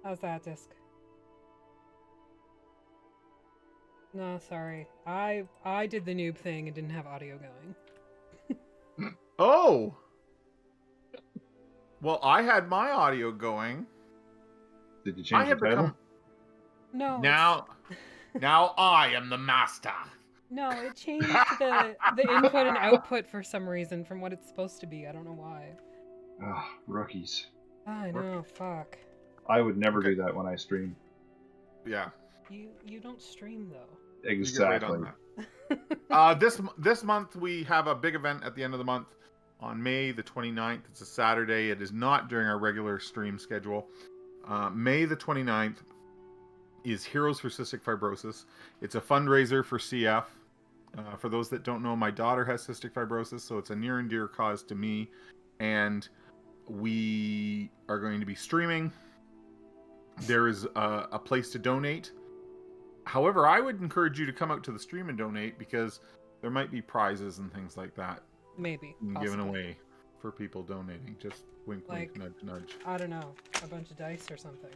How's that, Disc? No, sorry. I did the noob thing and didn't have audio going. Oh! Well, I had my audio going. Did you I change the have title? become... No, Now I am the master. No, it changed the input and output for some reason from what it's supposed to be. I don't know why. Ah, rookies. I know, fuck. I would never Okay. do that when I stream. Yeah. You don't stream though. You get right Exactly. on that. This month we have a big event at the end of the month on May the 29th. It's a Saturday. It is not during our regular stream schedule. May the 29th is Heroes for Cystic Fibrosis. It's a fundraiser for CF. For those that don't know, my daughter has cystic fibrosis, so it's a near and dear cause to me. And we are going to be streaming. There is a place to donate. However, I would encourage you to come out to the stream and donate because there might be prizes and things like that Maybe. given Possibly. away for people donating. Just wink, Like, wink, nudge, nudge. I don't know. A bunch of dice or something.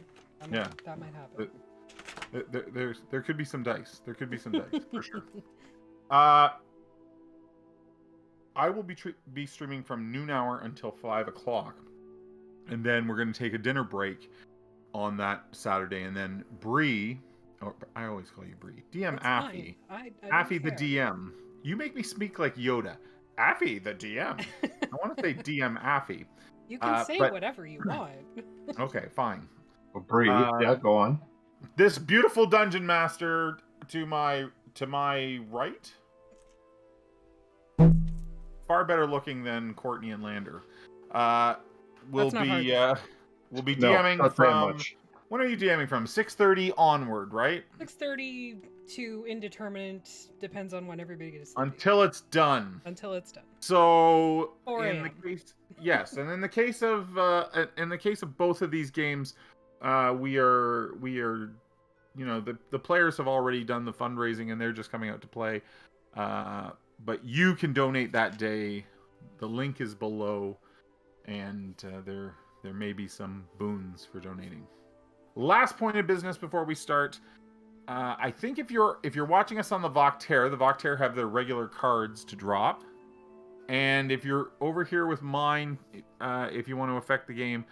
That might happen. There could be some dice. There could be some dice for sure. I will be streaming from noon hour until 5 o'clock, and then we're going to take a dinner break on that Saturday, and then Bree, or I always call you Bree, DM That's Affy, fine. I Affy the don't care. DM. You make me speak like Yoda. Affy the DM. I want to say DM Affy. You can say whatever you want. Okay, fine. Well, Bree, yeah, go on. This beautiful dungeon master to my right, far better looking than Courtney and Lander. Will be DMing not from. that much. When are you DMing from? 6:30 onward, right? 6:30 to indeterminate, depends on when everybody gets sleepy. Until it's done. Until it's done. So 4 in the a.m. case, yes, and in the case of both of these games, we are you know, the players have already done the fundraising and they're just coming out to play. But you can donate that day. The link is below, and there may be some boons for donating. Last point of business before we start. I think if you're watching us on the Voctair have their regular cards to drop. And if you're over here with mine, if you want to affect the game,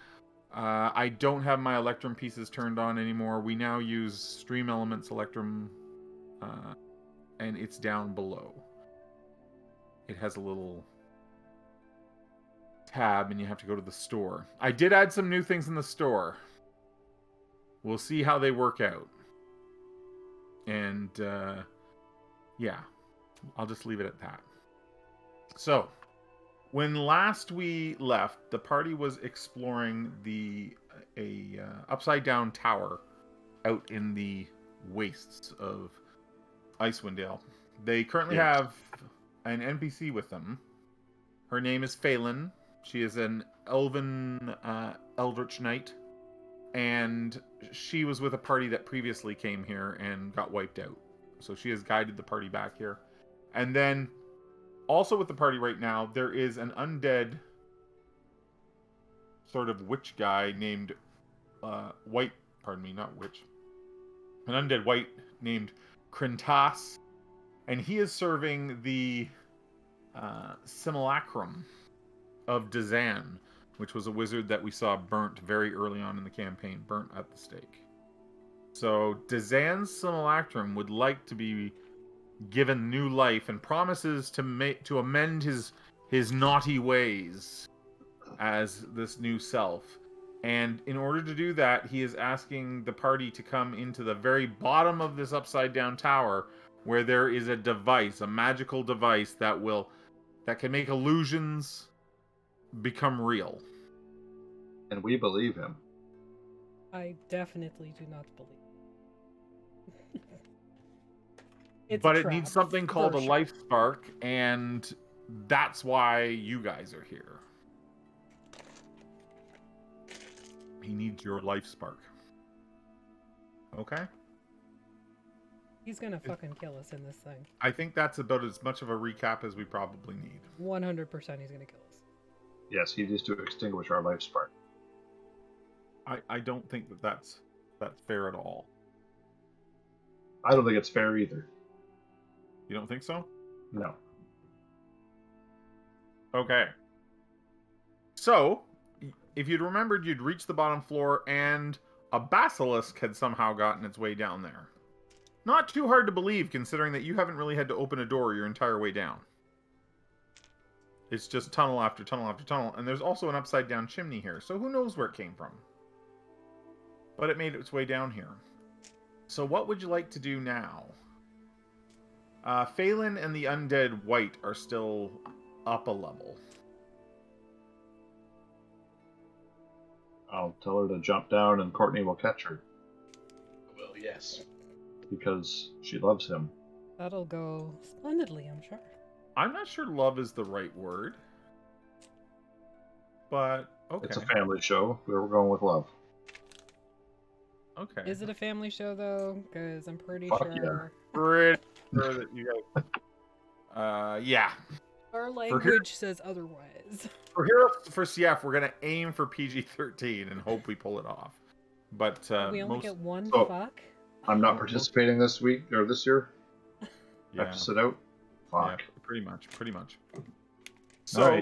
I don't have my Electrum pieces turned on anymore. We now use Stream Elements Electrum, and it's down below. It has a little tab, and you have to go to the store. I did add some new things in the store. We'll see how they work out. And, yeah. I'll just leave it at that. So, when last we left, the party was exploring a upside down tower out in the wastes of Icewind Dale. They currently have an NPC with them. Her name is Phelan. She is an elven eldritch knight, and she was with a party that previously came here and got wiped out. So she has guided the party back here. And then also with the party right now, there is an undead sort of witch guy named White, pardon me, not witch. An undead white named Krintas, and he is serving the simulacrum of Dazan, which was a wizard that we saw burnt very early on in the campaign, burnt at the stake. So Dazan's simulacrum would like to be given new life and promises to amend his naughty ways as this new self. And in order to do that, he is asking the party to come into the very bottom of this upside down tower, where there is a device, a magical device that can make illusions become real. And we believe him. I definitely do not believe. But it needs something called a life spark, and that's why you guys are here. He needs your life spark. Okay? He's gonna fucking kill us in this thing. I think that's about as much of a recap as we probably need. 100% he's gonna kill us. Yes, he needs to extinguish our life spark. I don't think that's that's fair at all. I don't think it's fair either. You don't think so? No. Okay. So, if you'd remembered, you'd reached the bottom floor and a basilisk had somehow gotten its way down there. Not too hard to believe, considering that you haven't really had to open a door your entire way down. It's just tunnel after tunnel after tunnel, and there's also an upside-down chimney here, so who knows where it came from. But it made its way down here. So what would you like to do now? Phelan and the undead white are still up a level. I'll tell her to jump down and Courtney will catch her. Well, yes. Because she loves him. That'll go splendidly, I'm sure. I'm not sure love is the right word. But, okay. It's a family show. We're going with love. Okay. Is it a family show, though? Because I'm pretty Fuck sure Pretty sure that you guys... yeah. our language says otherwise. For Heroes for CF, we're going to aim for PG-13 and hope we pull it off. But We only get one So- fuck? I'm not participating this week or this year. I yeah, have to sit out. yeah, Fuck. pretty much. So Alright.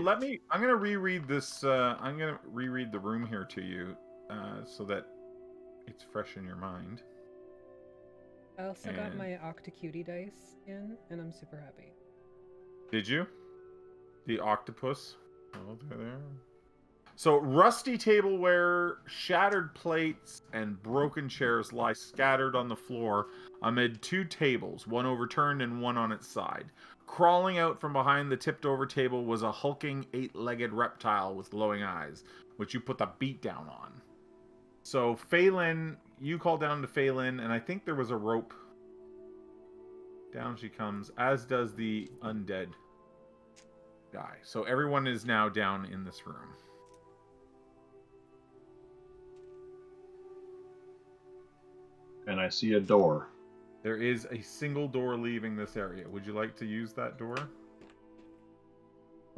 I'm going to reread this, I'm going to reread the room here to you so that it's fresh in your mind. I also got And- my Octocutie dice in, and I'm super happy. Did you? The octopus? Oh, there. So, rusty tableware, shattered plates, and broken chairs lie scattered on the floor amid two tables, one overturned and one on its side. Crawling out from behind the tipped-over table was a hulking, eight-legged reptile with glowing eyes, which you put the beat down on. So, Phelan, you call down to Phelan, and I think there was a rope. Down she comes, as does the undead guy. So everyone is now down in this room. And I see a door. There is a single door leaving this area. Would you like to use that door?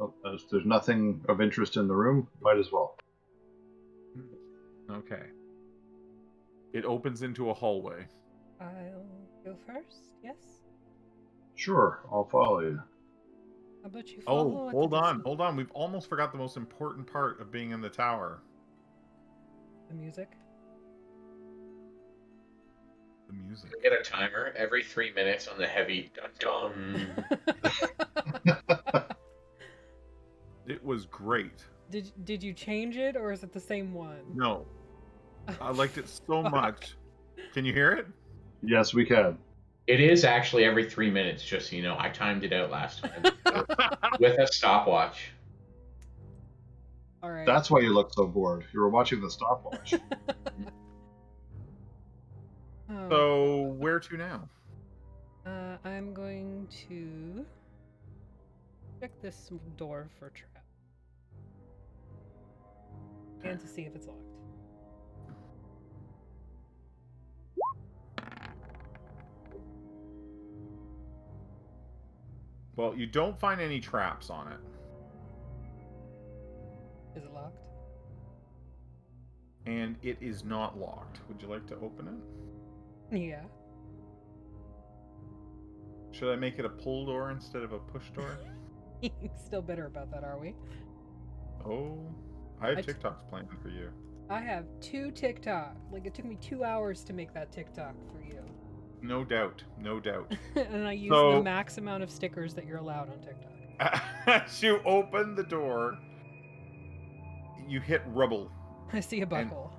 Oh, there's nothing of interest in the room. Might as well. Okay. It opens into a hallway. I'll go first, yes? Sure, I'll follow you. How about you follow? Oh, at the hold on, distance? hold on. We've almost forgot the most important part of being in the tower. The music? The music. Get a timer every 3 minutes on the heavy dun dun. It was great. Did you change it, or is it the same one? No. I liked it so much. Can you hear it? Yes, we can. It is actually every 3 minutes, just so you know. I timed it out last time with a stopwatch. All right. That's why you look so bored. You were watching the stopwatch. Oh. So, where to now? I'm going to check this door for trap. And to see if it's locked. Well, you don't find any traps on it. Is it locked? And it is not locked. Would you like to open it? Yeah. Should I make it a pull door instead of a push door? Still bitter about that, are we? Oh, I have I- TikToks planned for you. I have 2 TikTok. Like, it took me 2 hours to make that TikTok for you. No doubt, no doubt. And I used So- the max amount of stickers that you're allowed on TikTok. As you open the door, you hit rubble, I see a butthole.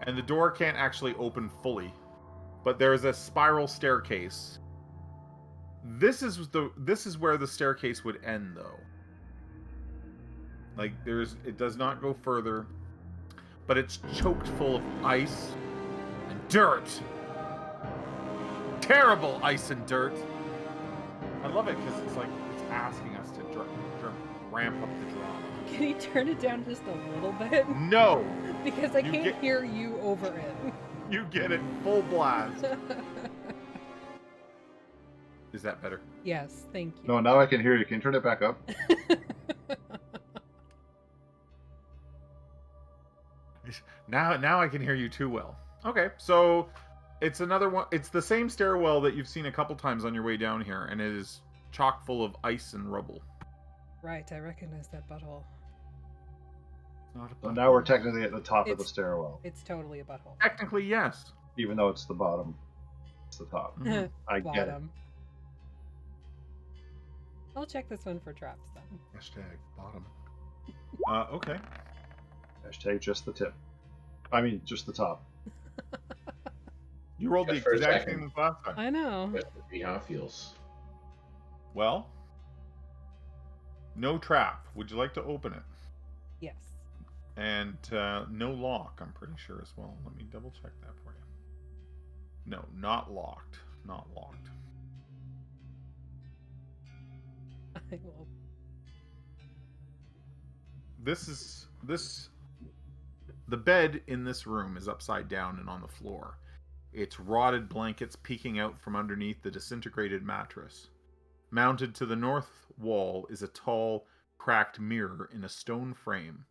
and the door can't actually open fully. But there is a spiral staircase. This is where the staircase would end, though. Like it does not go further, but it's choked full of ice and dirt. Terrible ice and dirt. I love it because it's like it's asking us to ramp up the drama. Can you turn it down just a little bit? No, Because I You can't get- hear you over it. you get it full blast. Is that better? Yes, thank you. No, now I can hear you. Can you turn it back up? Now I can hear you too well. Okay, so it's another one. It's the same stairwell that you've seen a couple times on your way down here, and it is chock full of ice and rubble. Right, I recognize that butthole. Not a So butthole. now we're technically at the top of the It's- stairwell, It's totally a butthole. Technically, yes. even though it's the bottom. It's the top. Mhm. I get it. Bottom. I'll check this one for traps then. Hashtag bottom. Okay. Hashtag just the tip. I mean, just the top. You rolled the Just for a exact second. same as last time. I know. Just to see how it feels. Well, no trap. Would you like to open it? Yes. And no lock, I'm pretty sure as well. Let me double check that for you. No, not locked. Not locked. I will. The bed in this room is upside down and on the floor. Its rotted blankets peeking out from underneath the disintegrated mattress. Mounted to the north wall is a tall, cracked mirror in a stone frame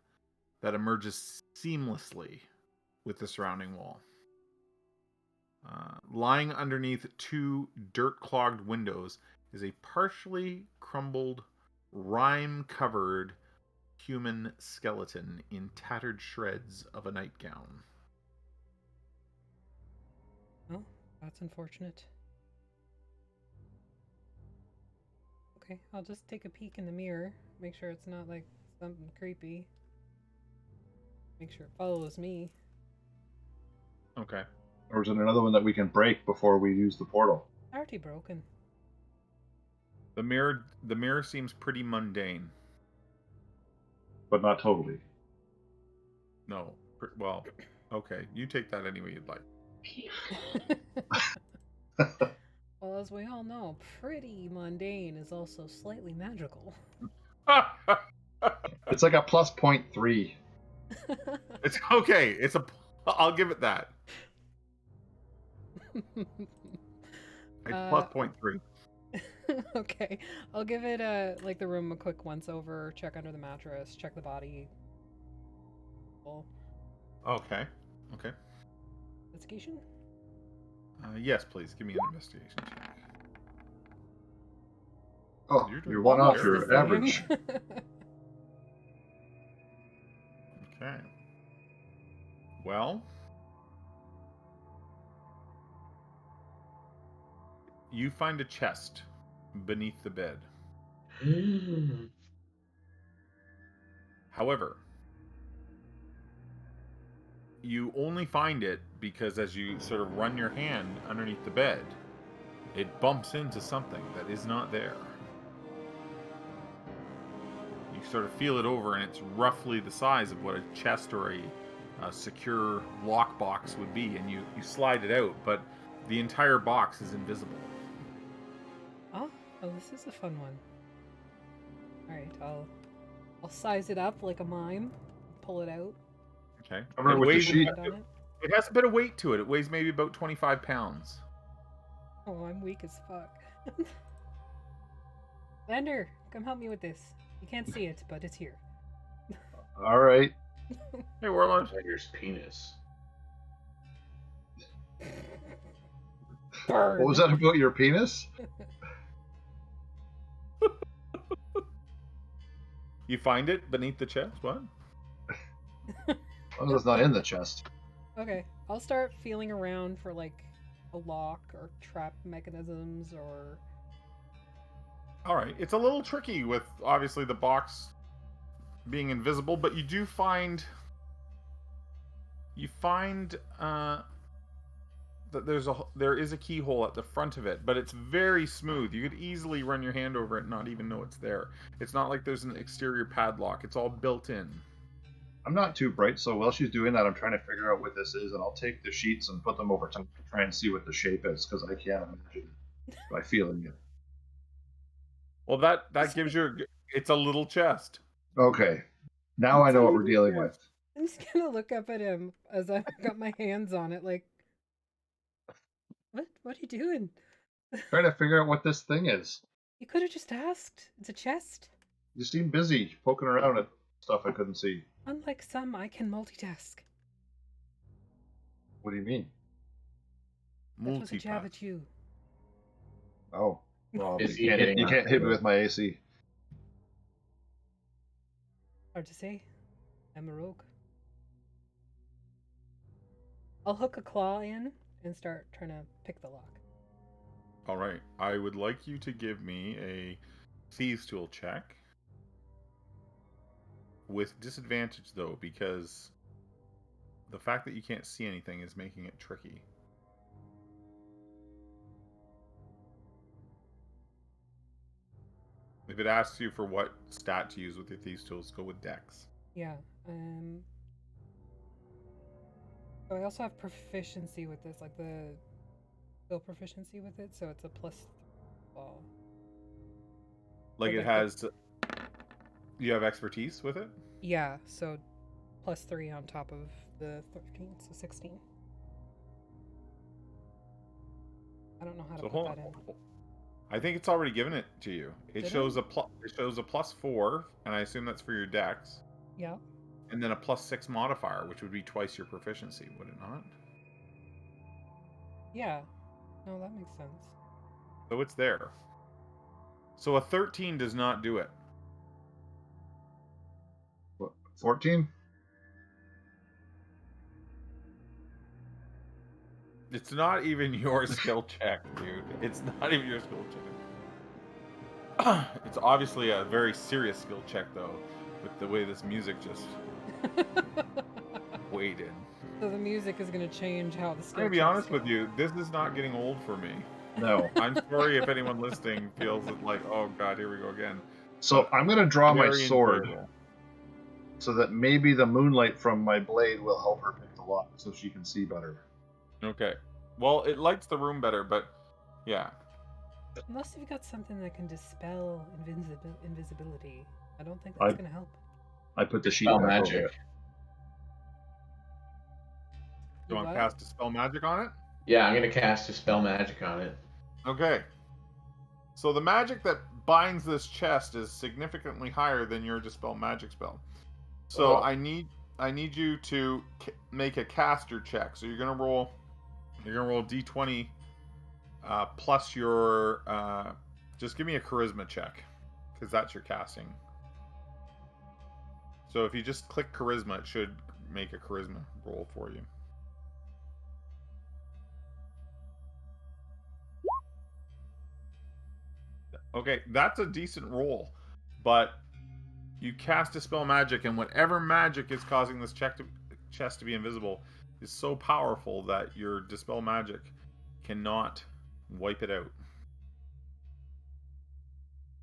that emerges seamlessly with the surrounding wall. Lying underneath two dirt-clogged windows is a partially crumbled, rime-covered human skeleton in tattered shreds of a nightgown. Oh, that's unfortunate. Okay, I'll just take a peek in the mirror. Make sure it's not like something creepy. Make sure it follows me. Okay. Or is it another one that we can break before we use the portal? Already broken. The mirror seems pretty mundane. But not totally. No. Well, okay. You take that any way you'd like. Well, as we all know, pretty mundane is also slightly magical. It's like a plus 0.3. It's okay. I'll give it that. It's plus 0.3. Okay, I'll give it like the room a quick once over, check under the mattress, check the body. Well, Okay. Okay. investigation? Yes, please. Give me an investigation check. Oh, You're doing you're one off very your good. average. Okay. Well, you find a chest beneath the bed. However, you only find it because as you sort of run your hand underneath the bed, it bumps into something that is not there. You sort of feel it over, and it's roughly the size of what a chest or a secure lockbox would be, and you slide it out, but the entire box is invisible. Oh, this is a fun one. All right, I'll size it up like a mime, pull it out. Okay. I remember It with the weighs sheet. Hand on it. It has a bit of weight to it. It weighs maybe about 25 pounds. Oh, I'm weak as fuck. Lander, come help me with this. You can't see it, but it's here. All right. Hey, Warlord. Tiger's penis. Burn. What was that about your penis? You find it beneath the chest? What? Oh, it's not in the chest. Okay, I'll start feeling around for like a lock or trap mechanisms or. All right. It's a little tricky with obviously the box being invisible, but you do find that there is a keyhole at the front of it, but it's very smooth. You could easily run your hand over it and not even know it's there. It's not like there's an exterior padlock. It's all built in. I'm not too bright, so while she's doing that, I'm trying to figure out what this is, and I'll take the sheets and put them over to try and see what the shape is, because I can't imagine by feeling it. Well, that gives you it's a little chest. Okay. Now I know what we're dealing with. I'm just gonna look up at him as I've got my hands on it, like, what are you doing? Trying to figure out what this thing is. You could have just asked. It's a chest. You seem busy poking around at stuff I couldn't see. Unlike some, I can multitask. What do you mean? That was a jab Multipath. at you. Oh, well, Is he you hitting can't us? hit me with my AC. Hard to say. I'm a rogue. I'll hook a claw in and start trying to pick the lock. All right. I would like you to give me a thieves tool check with disadvantage though, because the fact that you can't see anything is making it tricky. If it asks you for what stat to use with your thieves tools, go with Dex. Yeah. So I also have proficiency with this, like the skill proficiency with it, so it's a plus ball. Like Or it like has. You have expertise with it. Yeah, so +3 on top of the 13, so 16. I don't know how to So put hold that in. on. I think it's already given it to you. It Did shows it? it shows a +4, and I assume that's for your Dex, Yeah. and then a +6 modifier, which would be twice your proficiency, would it not? Yeah. No, that makes sense. So it's there. So a 13 does not do it. What, 14? It's not even your skill check, dude. It's not even your skill check. It's obviously a very serious skill check, though, with the way this music just weighed in. So the music is going to change how the I'm skill gonna be checks honest go. with you. This is not getting old for me. No. I'm sorry if anyone listening feels like, oh god, here we go again. So I'm going to draw my Very sword enjoyable. so that maybe the moonlight from my blade will help her pick the lock so she can see better. Okay. Well, it lights the room better, but yeah. Unless you've got something that can dispel invisibility. I don't think that's going to help. I put the sheet Spell back magic. over it. You want to what? cast Dispel Magic on it? Yeah, I'm gonna cast a spell magic on it. Okay. So the magic that binds this chest is significantly higher than your Dispel Magic spell. So Oh. I need you to make a caster check. So you're gonna roll d20 plus your just give me a charisma check, because that's your casting. So if you just click charisma, it should make a charisma roll for you. Okay, that's a decent roll, but you cast Dispel Magic, and whatever magic is causing this chest to be invisible is so powerful that your Dispel Magic cannot wipe it out.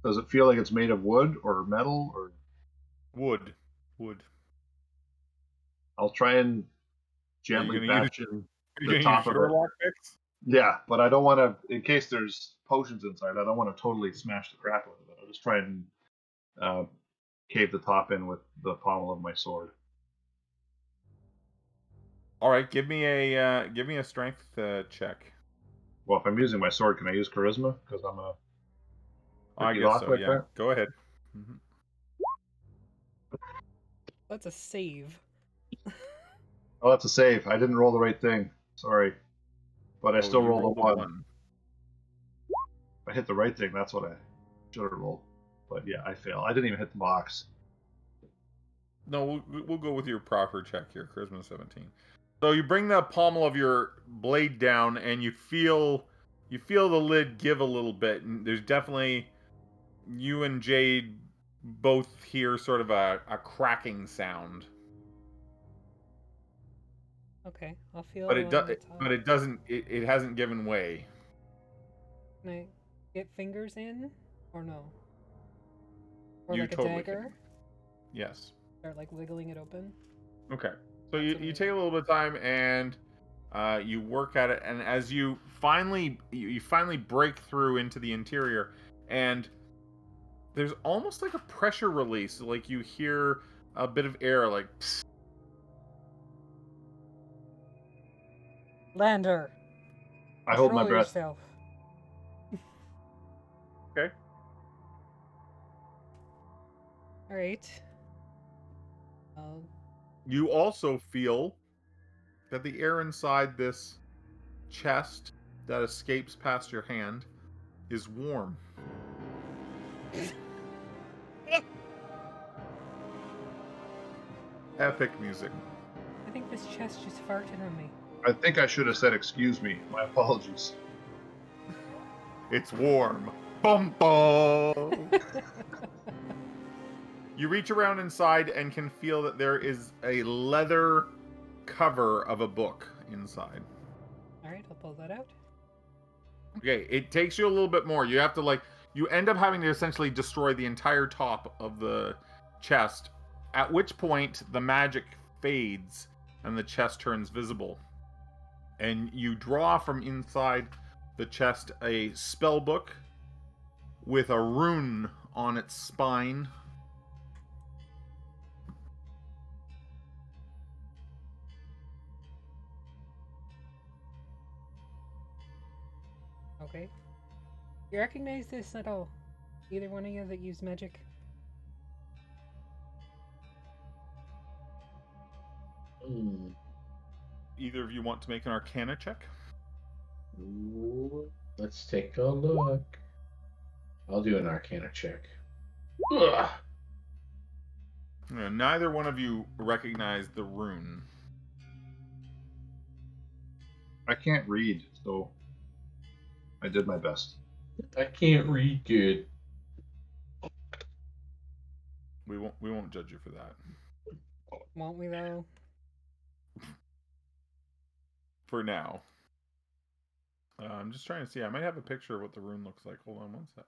Does it feel like it's made of wood or metal or? Wood. I'll try and Are you gently gonna use bastion Are you the gonna use top of it. Sherlock picks? Yeah, but I don't want to, in case there's potions inside, I don't want to totally smash the crap out of it. I'll just try and cave the top in with the pommel of my sword. All right, give me a strength check. Well, if I'm using my sword, can I use charisma? Because I'm a I tricky guess lock so. like Yeah, that. go ahead. Mm-hmm. That's a save. Oh, that's a save. I didn't roll the right thing. Sorry, but I still You rolled a rolled a 1. 1. If I hit the right thing, that's what I should have rolled. But yeah, I fail. I didn't even hit the box. No, we'll go with your proper check here, charisma 17. So you bring the pommel of your blade down, and you feel the lid give a little bit, and there's definitely, you and Jade both hear sort of a cracking sound. Okay, I'll feel But along the top. But it doesn't. It hasn't given way. Can I get fingers in, or no? Or You like a totally dagger? can. Yes. Start like wiggling it open. Okay. So That's you what I take a little bit of time, and you work at it, and as you finally break through into the interior, and there's almost like a pressure release, like you hear a bit of air, like psst. Lander, I hold my control breath. yourself. Okay. All right. I'll You also feel that the air inside this chest that escapes past your hand is warm. Epic music. I think this chest just farted on me. I think I should have said excuse me. My apologies. It's warm. Bum bum. You reach around inside and can feel that there is a leather cover of a book inside. Alright, I'll pull that out. Okay, it takes you a little bit more. You have to you end up having to essentially destroy the entire top of the chest, at which point the magic fades and the chest turns visible. And you draw from inside the chest a spell book with a rune on its spine. Okay. You recognize this at all? Either one of you that use magic? Either of you want to make an Arcana check? Ooh, let's take a look. I'll do an Arcana check. Ugh. Neither one of you recognize the rune. I can't read, so I did my best. I can't read good. We won't judge you for that. Won't we though? For now. I'm just trying to see. I might have a picture of what the rune looks like. Hold on one sec.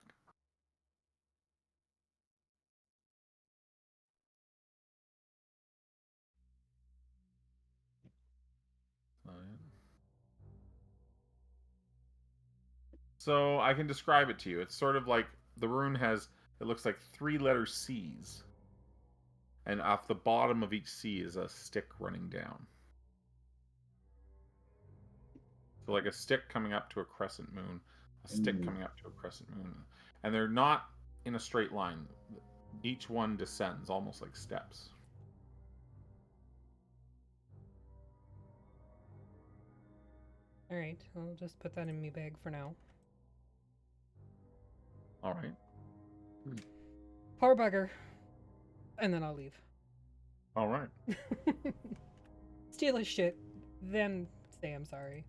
So I can describe it to you. It's sort of like the rune it looks like 3-letter C's. And off the bottom of each C is a stick running down. So like a stick coming up to a crescent moon, a stick coming up to a crescent moon. And they're not in a straight line. Each one descends almost like steps. Alright, I'll just put that in my bag for now. Alright. Poor bugger. And then I'll leave. Alright. Steal his shit, then say I'm sorry.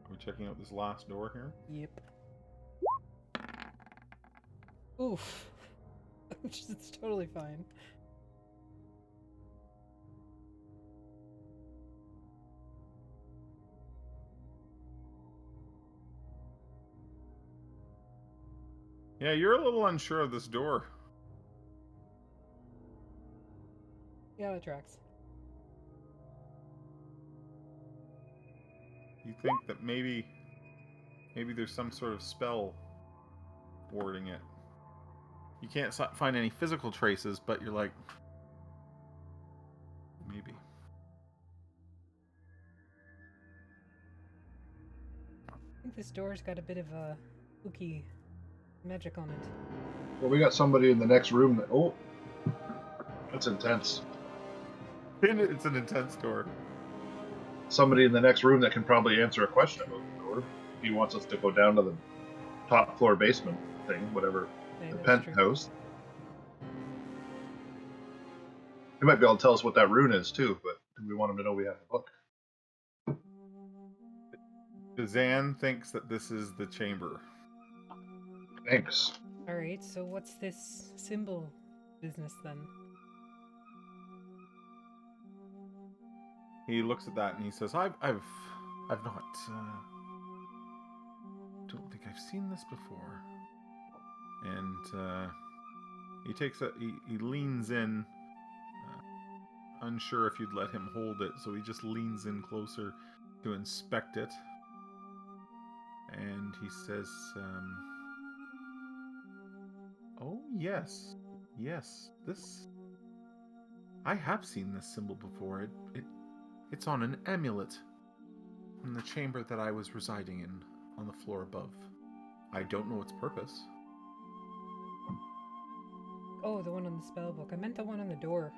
Are we checking out this last door here? Yep. Oof. It's totally fine. Yeah, you're a little unsure of this door. Yeah, that tracks. You think that maybe there's some sort of spell warding it. You can't find any physical traces, but you're like, maybe. I think this door's got a bit of a spooky magic on it. Well, we got somebody in the next room that. Oh, that's intense. It's an intense door. Somebody in the next room that can probably answer a question about the door. If he wants us to go down to the top floor basement thing, whatever, Hey, the that's true. penthouse. He might be able to tell us what that rune is too, but we want him to know we have the book. Zan thinks that this is the chamber. Thanks. Alright, so what's this symbol business then? He looks at that and he says, "I've not. Don't think I've seen this before." And he leans in, unsure if you'd let him hold it, so he just leans in closer to inspect it. And he says, "Oh yes, this. I have seen this symbol before. It's on an amulet in the chamber that I was residing in, on the floor above. I don't know its purpose." Oh, the one on the spell book. I meant the one on the door.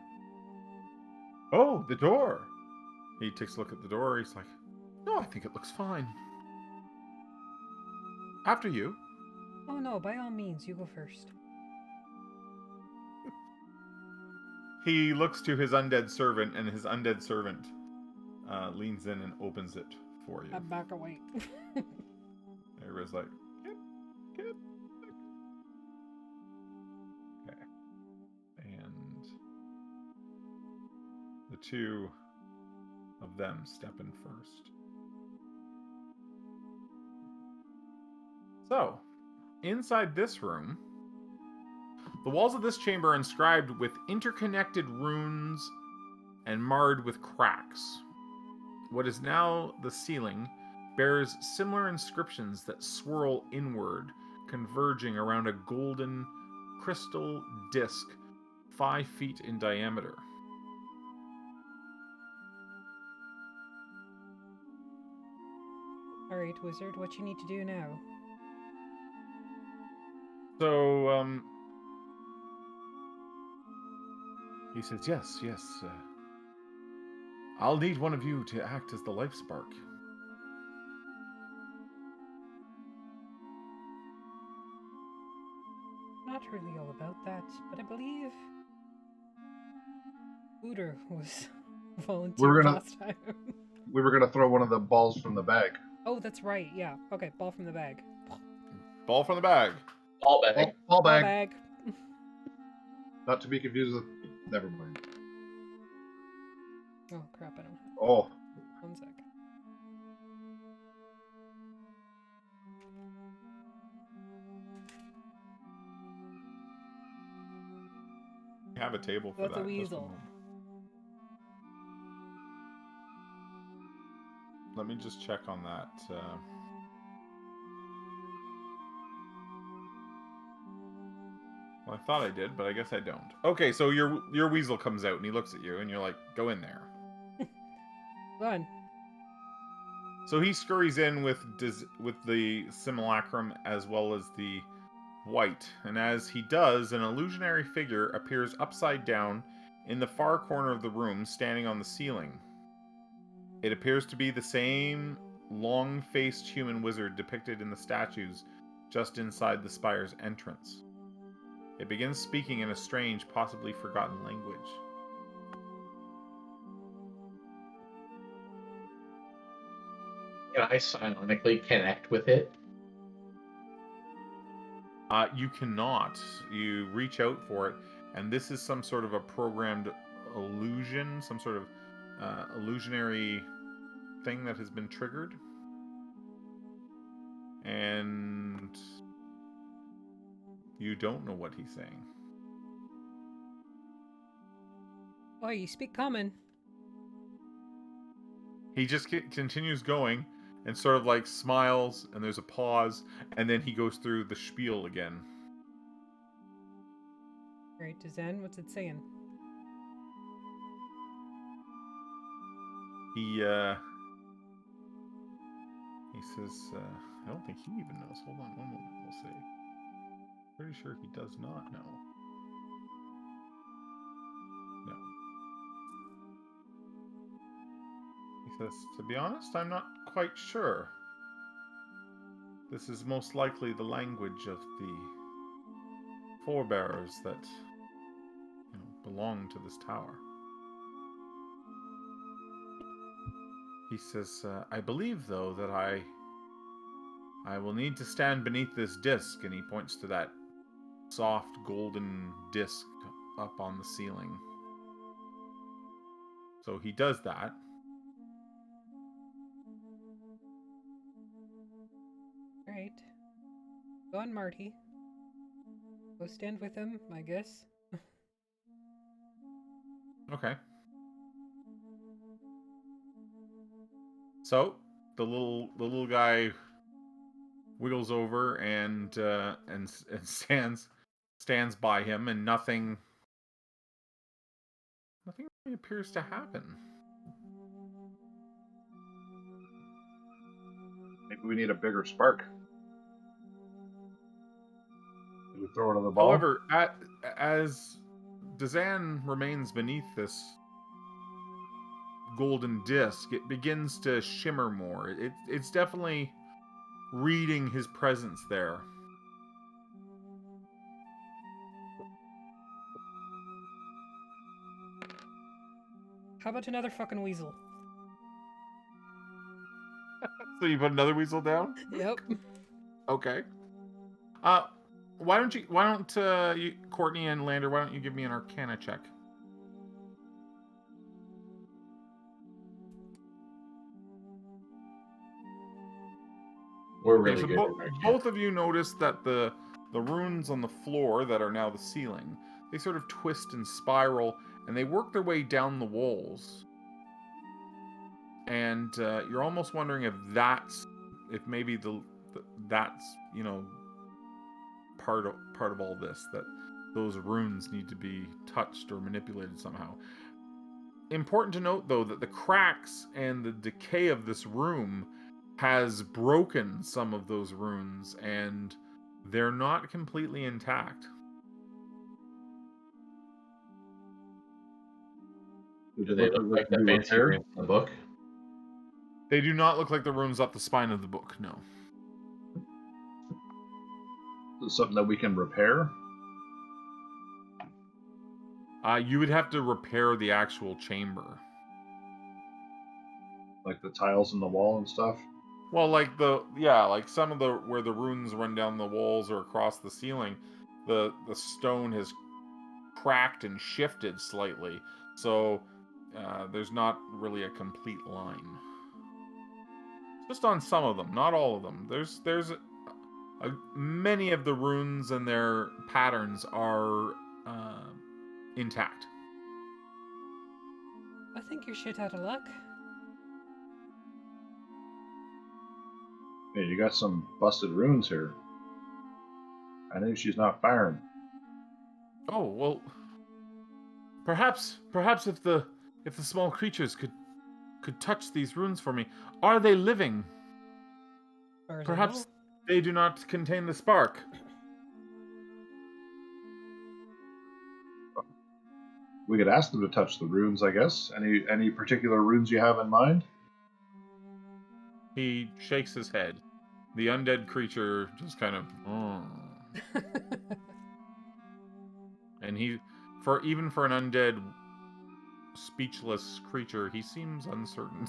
Oh, the door. He takes a look at the door. He's like, no, I think it looks fine. After you. Oh no, by all means, you go first. He looks to his undead servant, and his undead servant leans in and opens it for you. I back away. Everybody's like, get. Okay. And the two of them step in first. So, inside this room, the walls of this chamber are inscribed with interconnected runes and marred with cracks. What is now the ceiling bears similar inscriptions that swirl inward, converging around a golden crystal disc 5 feet in diameter. Alright, wizard, what you need to do now? So, he says, yes, I'll need one of you to act as the life spark. Not really all about that, but I believe Booter was volunteered last time. We were gonna throw one of the balls from the bag. Oh, that's right, yeah. Okay, ball from the bag. Ball from the bag. Ball bag. Ball Ball bag. bag. Not to be confused with. Never mind. Oh crap, I don't have Oh, 1 sec. We have a table for With that. the Just a weasel. moment. Let me just check on that. Well, I thought I did, but I guess I don't. Okay, so your weasel comes out and he looks at you, and you're like, "Go in there." Run. So he scurries in with the simulacrum as well as the white, and as he does, an illusionary figure appears upside down in the far corner of the room, standing on the ceiling. It appears to be the same long-faced human wizard depicted in the statues just inside the spire's entrance. It begins speaking in a strange, possibly forgotten language. Can I psionically connect with it? You cannot. You reach out for it, and this is some sort of a programmed illusion, some sort of illusionary thing that has been triggered. And you don't know what he's saying. Oh, you speak common. He just continues going and sort of like smiles, and there's a pause, and then he goes through the spiel again. Alright, Zen, what's it saying? He says, I don't think he even knows. Hold on one moment, we'll see. Pretty sure he does not know. No. He says, to be honest, I'm not quite sure. This is most likely the language of the forebears that belong to this tower. He says, I believe, though, that I will need to stand beneath this disc, and he points to that soft golden disc up on the ceiling. So he does that. Alright. Go on, Marty. Go stand with him, I guess. Okay. So the little guy wiggles over and stands by him, and nothing really appears to happen. maybe we need a bigger spark. Did we throw another ball? However, as Dazan remains beneath this golden disc, it begins to shimmer more. It's definitely reading his presence there. How about another fucking weasel? So you put another weasel down? Yep. Okay. Why don't you, Courtney and Lander, why don't you give me an Arcana check? We're Okay, really so good at our both of you notice that the runes on the floor that are now the ceiling, they sort of twist and spiral, and they work their way down the walls. And you're almost wondering if maybe that's, you know, part of all this, that those runes need to be touched or manipulated somehow. Important to note, though, that the cracks and the decay of this room has broken some of those runes, and they're not completely intact. Do they look like the fancy runes in the book? They do not look like the runes up the spine of the book, no. Is it something that we can repair? You would have to repair the actual chamber. Like the tiles in the wall and stuff? Well, like some of the where the runes run down the walls or across the ceiling, the stone has cracked and shifted slightly, so there's not really a complete line. Just on some of them, not all of them. There's many of the runes and their patterns are intact. I think you're shit out of luck. Hey, you got some busted runes here. I think she's not firing. Oh, well, perhaps if the small creatures could touch these runes for me. Are they living? Perhaps they do not contain the spark. We could ask them to touch the runes, I guess. Any particular runes you have in mind? He shakes his head. The undead creature just kind of, and even for an undead, speechless creature, he seems uncertain,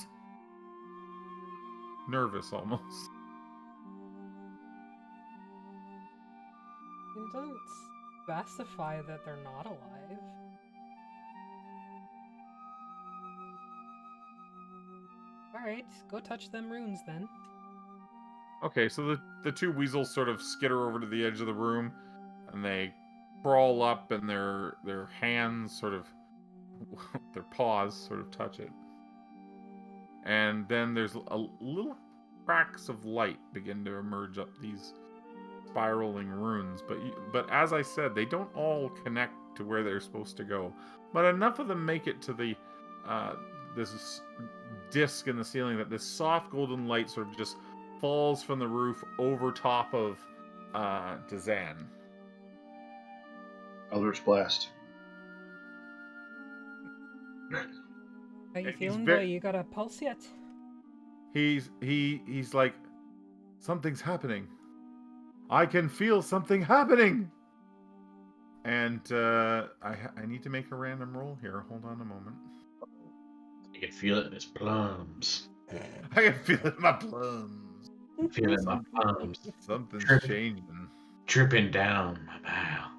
nervous almost. It doesn't specify that they're not alive. Alright, go touch them runes then. Okay, so the two weasels sort of skitter over to the edge of the room, and they crawl up, and their hands sort of, their paws sort of touch it. And then there's a little cracks of light begin to emerge up these spiraling runes, but as I said, they don't all connect to where they're supposed to go. But enough of them make it to the this disc in the ceiling that this soft golden light sort of just falls from the roof over top of Dazan. Eldritch Blast. How you And feeling, boy? You got a pulse yet? He's like, something's happening. I can feel something happening. And I need to make a random roll here. Hold on a moment. You can feel it in his plums. I can feel it in my plums. Feel it in my plums. Something's changing. Dripping down my mouth.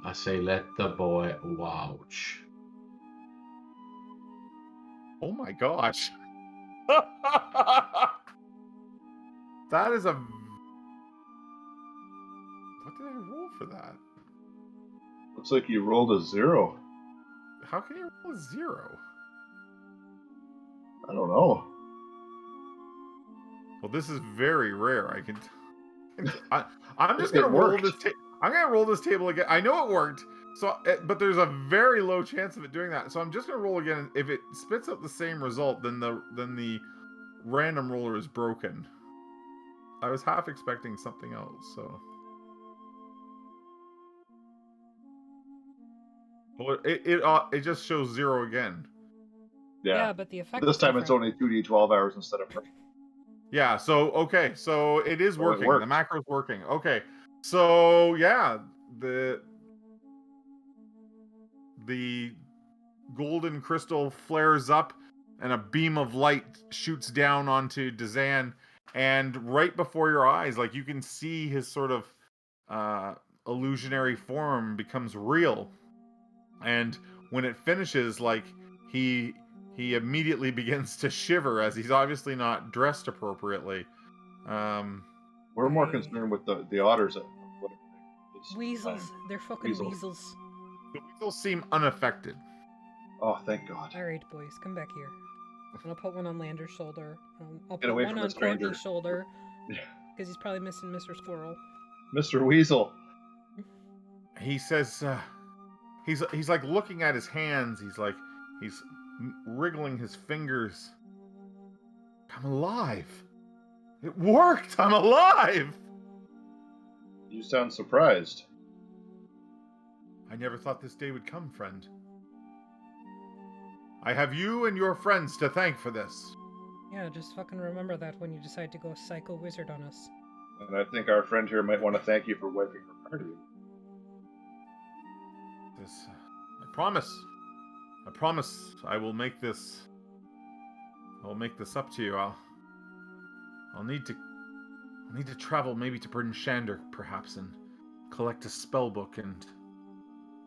I say, let the boy watch. Oh my gosh. That is a... What did I roll for that? Looks like you rolled a 0. How can you roll a 0? I don't know. Well, this is very rare. I'm just gonna roll this. I'm gonna roll this table again. I know it worked. So, but there's a very low chance of it doing that. So I'm just gonna roll again. If it spits out the same result, then the random roller is broken. I was half expecting something else. So Well, it just shows 0 again. Yeah, but the effect This is time it's different. only 2d12 hours instead of 4. Yeah, so okay, so it is So it working. The works. macro's working. Okay. So yeah, the golden crystal flares up and a beam of light shoots down onto Dazan, and right before your eyes, like you can see his sort of illusionary form becomes real. And when it finishes, like he immediately begins to shiver as he's obviously not dressed appropriately. We're more I- concerned with the otters. Whatever this Weasels. time. They're fucking Weasels. weasels. The weasels seem unaffected. Oh, thank God. Alright, boys, come back here. And I'll put one on Lander's shoulder. I'll Get put away one from on the stranger. Courtney's shoulder. Yeah. Because he's probably missing Mr. Squirrel. Mr. Weasel. He says, he's like looking at his hands. He's wriggling his fingers. I'm alive. It worked. I'm alive. You sound surprised. I never thought this day would come, friend. I have you and your friends to thank for this. Yeah, just fucking remember that when you decide to go psycho wizard on us. And I think our friend here might want to thank you for wiping her party. I promise. I promise I will make this. I will make this up to you. I'll need to travel maybe to Bryn Shander, perhaps, and collect a spell book and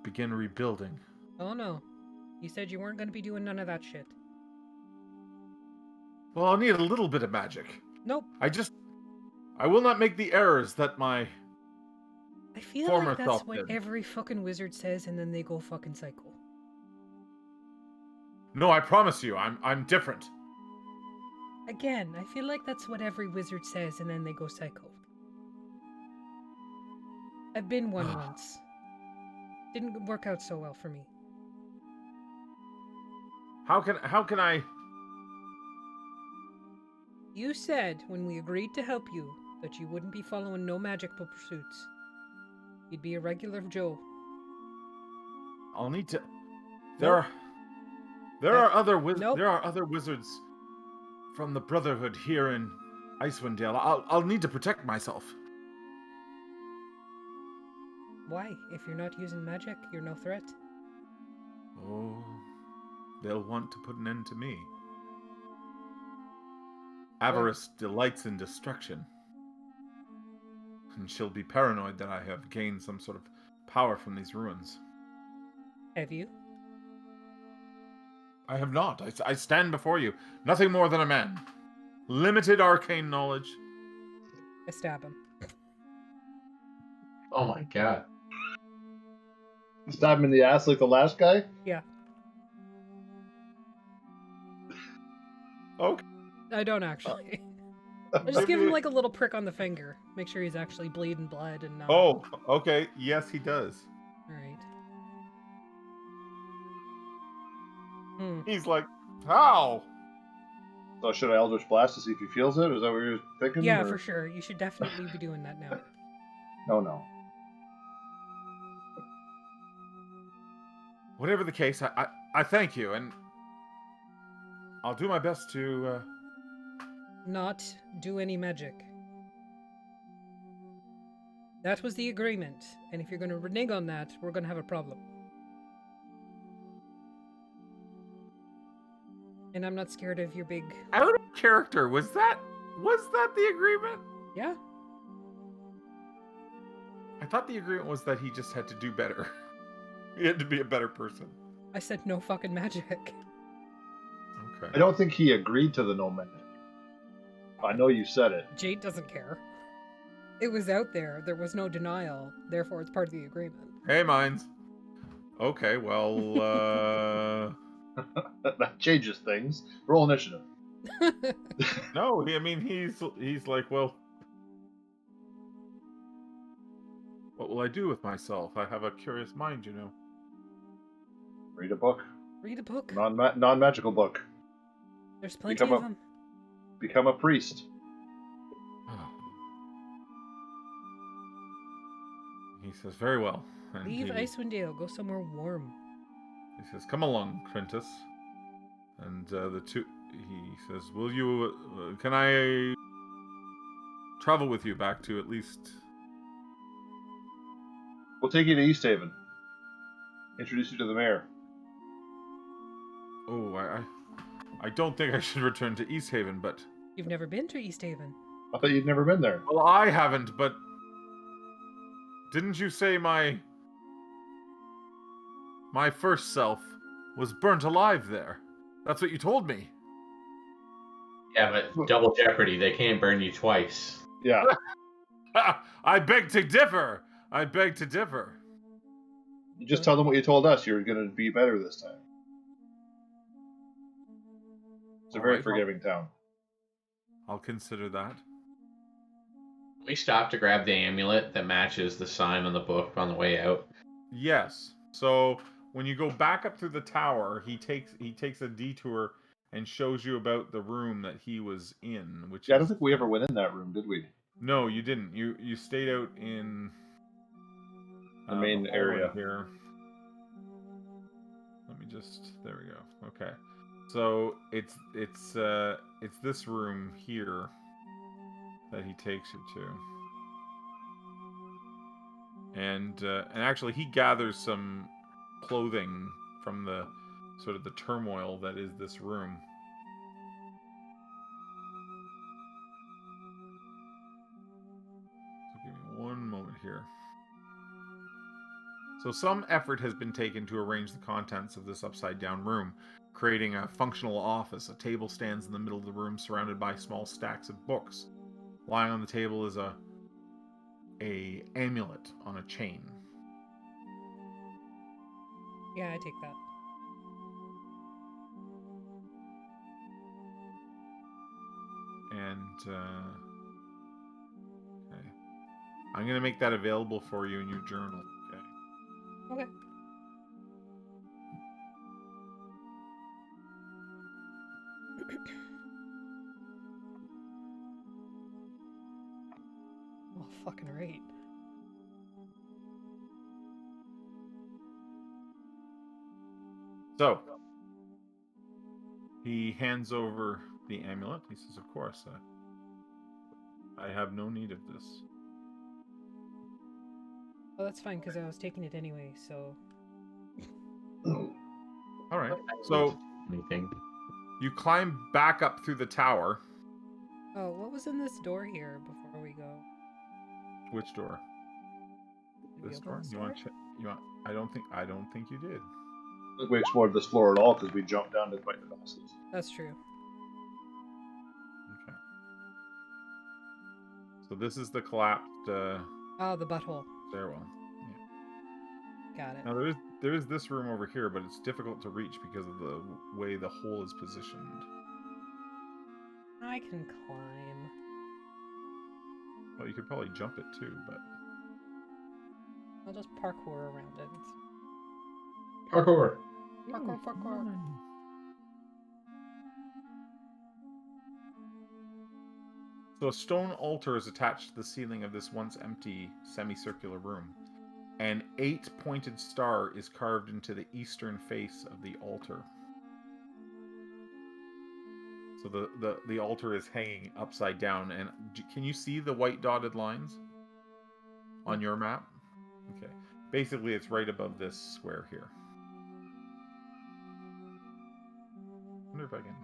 begin rebuilding. Oh no. You said you weren't going to be doing none of that shit. Well, I'll need a little bit of magic. Nope. I will not make the errors that my I feel former like that's self what did. every fucking wizard says and then they go fucking psycho. No, I promise you, I'm different. Again, I feel like that's what every wizard says and then they go psycho. I've been one once. Didn't work out so well for me. How can I? You said when we agreed to help you that you wouldn't be following no magical pursuits. You'd be a regular Joe. I'll need to. Nope. There are other Nope. there are other wizards from the Brotherhood here in Icewind Dale. I'll need to protect myself. Why? If you're not using magic, you're no threat. Oh, they'll want to put an end to me. Avarice delights in destruction. And she'll be paranoid that I have gained some sort of power from these ruins. Have you? I have not. I stand before you, nothing more than a man. Limited arcane knowledge. I stab him. Oh my god. Stab him in the ass like the last guy? Yeah. Okay. I don't actually. I just give him like a little prick on the finger. Make sure he's actually bleeding blood and not. Oh, okay. Yes, he does. Alright. He's like, how? So should I Eldritch Blast to see if he feels it? Is that what you're thinking? Yeah, or- for sure. You should definitely be doing that now. No. Whatever the case, I thank you, and I'll do my best to. Not do any magic. That was the agreement, and if you're going to renege on that, we're going to have a problem. And I'm not scared of your big... Out of character, was that the agreement? Yeah? I thought the agreement was that he just had to do better. He had to be a better person. I said no fucking magic. I Okay. don't think he agreed to the no magic. I know you said it. Jade doesn't care. It was out there. There was no denial. Therefore, it's part of the agreement. Hey, Mines. Okay, well, That changes things. Roll initiative. no, he's like, well, what will I do with myself? I have a curious mind, you know. Read a book. Read a book. Non-magical book. There's plenty Become of them. Become a priest. He says, very well. And Leave he- Icewind Dale. Go somewhere warm. He says, "Come along, Quintus." And the two, he says, "Will you? Can I travel with you back to at least?" We'll take you to East Haven. Introduce you to the mayor. Oh, I don't think I should return to East Haven, but You've never been to East Haven. I thought you'd never been there. well, I haven't. But didn't you say my first self was burnt alive there? That's what you told me. Yeah, but double jeopardy. They can't burn you twice. Yeah. I beg to differ. I beg to differ. You just tell them what you told us. You're going to be better this time. It's a All very right, forgiving town. I'll consider that. We stopped to grab the amulet that matches the sign on the book on the way out. Yes. So when you go back up through the tower, he takes a detour and shows you about the room that he was in. Which Yeah, I don't think we ever went in that room, did we? No, you didn't. You stayed out in The main hallway area. here. Let me just. There we go. Okay. So it's this room here that he takes you to. And actually he gathers some clothing from the sort of the turmoil that is this room. So give me one moment here. So some effort has been taken to arrange the contents of this upside-down room, creating a functional office. A table stands in the middle of the room, surrounded by small stacks of books. Lying on the table is a amulet on a chain. Yeah, I take that. And okay, I'm gonna make that available for you in your journal. Okay. Okay. Oh, fucking right. So he hands over the amulet. He says, "Of course, I have no need of this." Oh, that's fine, because I was taking it anyway, so... All right. So Anything? you climb back up through the tower. Oh, what was in this door here before we go? Which door? Did we This open door? this You want to check? You want? I don't think you did. I think we explored this floor at all because we jumped down to fight the bosses. That's true. Okay. So this is the collapsed Oh, the butthole. stairwell. Got it. Now there is this room over here, but it's difficult to reach because of the way the hole is positioned. I can climb. Well, you could probably jump it too, but I'll just parkour around it. Parkour. Parkour. So a stone altar is attached to the ceiling of this once empty semicircular room. An 8-pointed star is carved into the eastern face of the altar. So the altar is hanging upside down, and can you see the white dotted lines on your map? Okay. Basically, it's right above this square here. I wonder if I can...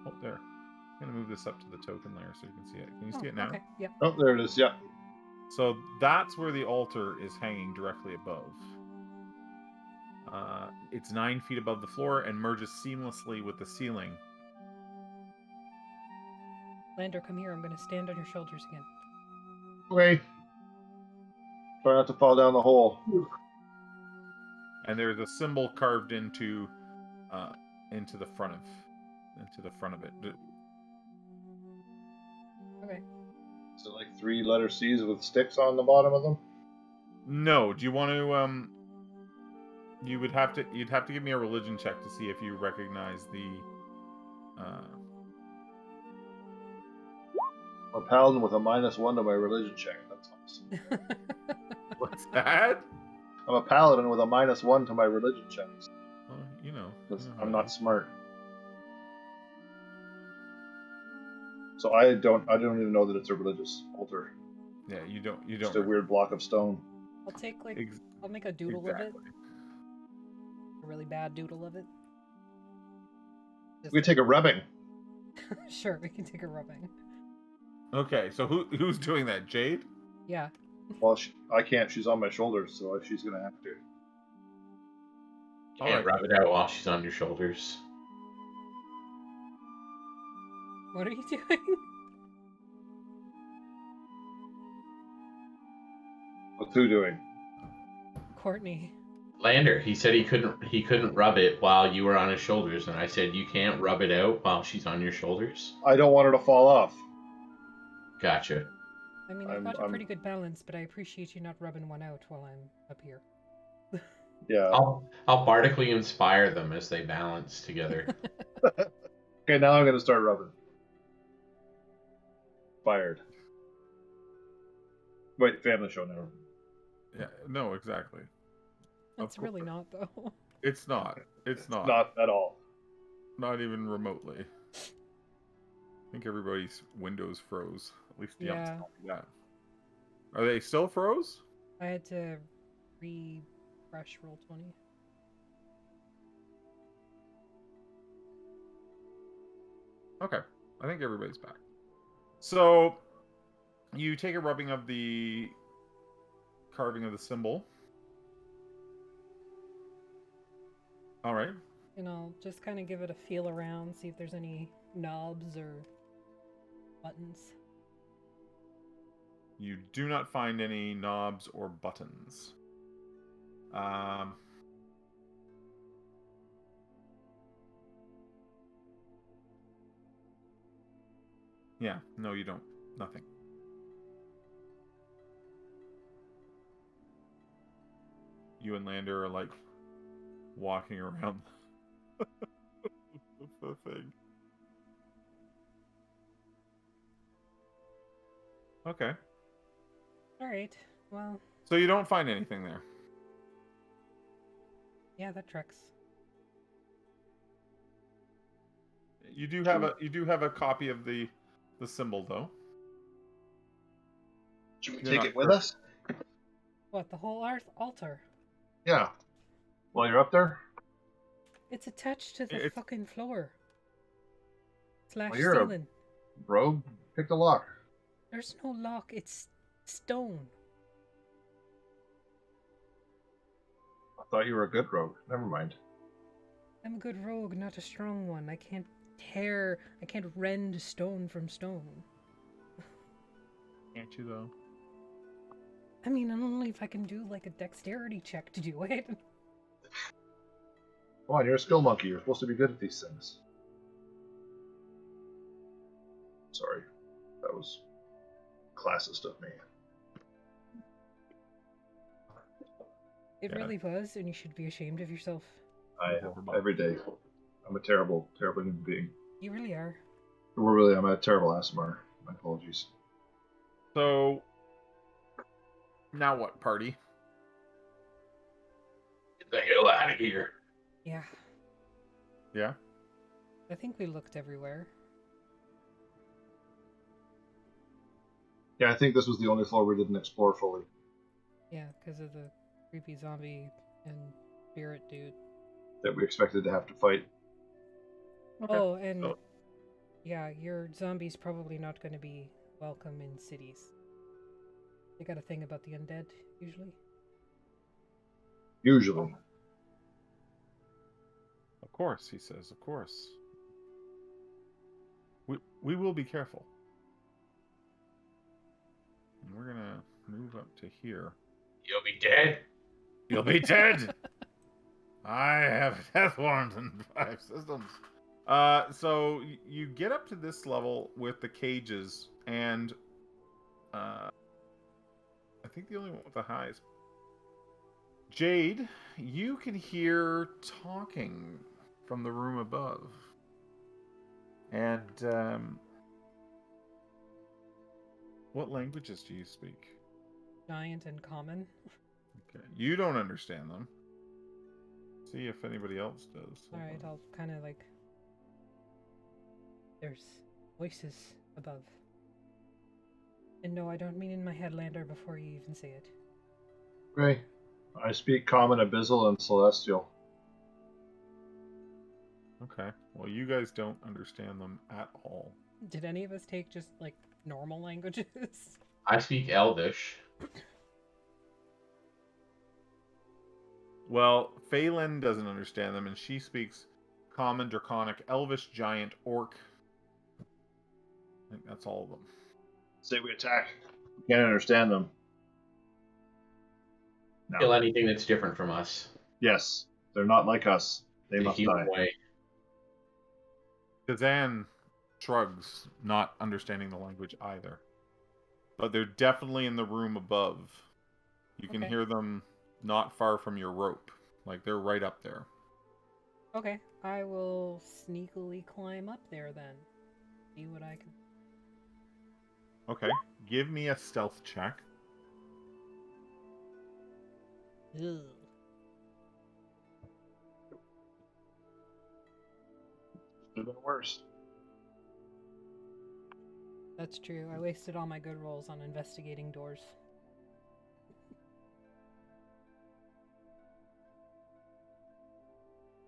Oh, there. I'm going to move this up to the token layer so you can see it. Can you see it now? Okay, yep. Oh, there it is. Yeah. So that's where the altar is hanging directly above. It's 9 feet above the floor and merges seamlessly with the ceiling. Lander, come here. I'm going to stand on your shoulders again. Okay. Try not to fall down the hole. And there's a symbol carved into the front of it. Okay. Is it like 3 letter C's with sticks on the bottom of them? No. Do you want to? You'd have to give me a religion check to see if you recognize the. A paladin with a -1 to my religion check. That's awesome. What's that? I'm a paladin with a -1 to my religion checks. Well, you know. Because how I'm it not is. smart. So I don't even know that it's a religious altar. Yeah, you don't Just a weird block of stone. I'll take like Ex- I'll make a doodle of it. exactly. A really bad doodle of it. Just We take a rubbing. sure, we can take a rubbing. Okay, so who's doing that? Jade? Yeah. Well, I can't. She's on my shoulders, so she's gonna have to. All Can't right. rub it out while she's on your shoulders. What are you doing? What's who doing? Courtney. Lander, he said he couldn't rub it while you were on his shoulders, and I said you can't rub it out while she's on your shoulders. I don't want her to fall off. Gotcha. I mean, I've got a pretty good balance, but I appreciate you not rubbing one out while I'm up here. Yeah. I'll bardically inspire them as they balance together. Okay, now I'm gonna start rubbing. Fired. Wait, family show now. Yeah, no, exactly. It's really not, though. It's not. It's not. Not at all. Not even remotely. I think everybody's windows froze. At least the Yeah. that. Are they still froze? I had to refresh Roll20. Okay. I think everybody's back. So you take a rubbing of the carving of the symbol. All right. And I'll just kind of give it a feel around, see if there's any knobs or buttons. You do not find any knobs or buttons. Yeah, no, you don't. Nothing. You and Lander are like walking around the thing. Okay. Alright, well, So you don't find anything there. yeah, that tracks. You do have a copy of the symbol though. Should we You're take not it with sure. us? What, the whole altar? Yeah. While you're up there? It's attached to the It's- fucking floor. Slash Well, you're a- ceiling. Rogue, pick the lock. There's no lock, it's stone. I thought you were a good rogue. Never mind. I'm a good rogue, not a strong one. I can't rend stone from stone. Can't you though? I mean, only if I can do like a dexterity check to do it. Come on, you're a skill monkey. You're supposed to be good at these things. Sorry. That was classist of me. It Yeah. really was, and you should be ashamed of yourself. I every day. I'm a terrible, terrible human being. You really are. I'm a terrible ASMR. My apologies. So now what, party? Get the hell out of here. Yeah. Yeah? I think we looked everywhere. Yeah, I think this was the only floor we didn't explore fully. Yeah, because of the creepy zombie and spirit dude. That we expected to have to fight. Okay. Oh, and So- yeah, your zombie's probably not going to be welcome in cities. They got a thing about the undead, usually. Usually. Of course, he says, of course. We will be careful. And we're gonna move up to here. You'll be dead. You'll be dead! I have a death warrant in 5 systems. So you get up to this level with the cages, and I think the only one with the highest. Jade, you can hear talking from the room above. And what languages do you speak? Giant and common. Okay. You don't understand them. See if anybody else does. Hold Alright, on. I'll kind of like. There's voices above. And no, I don't mean in my headlander before you even say it. Okay. I speak Common, Abyssal, and Celestial. Okay. Well, you guys don't understand them at all. Did any of us take just like normal languages? I speak Elvish. Well, Phelan doesn't understand them, and she speaks Common, Draconic, Elvish, Giant, Orc. I think that's all of them. Say we attack. We can't understand them. Kill No. anything that's different from us. Yes. They're not like us. They The must human die. way. Kazan shrugs, not understanding the language either. But they're definitely in the room above. You can Okay. hear them not far from your rope. Like, they're right up there. Okay, I will sneakily climb up there then. See what I can. Okay. Give me a stealth check. Ugh. Could have been worse. That's true. I wasted all my good rolls on investigating doors.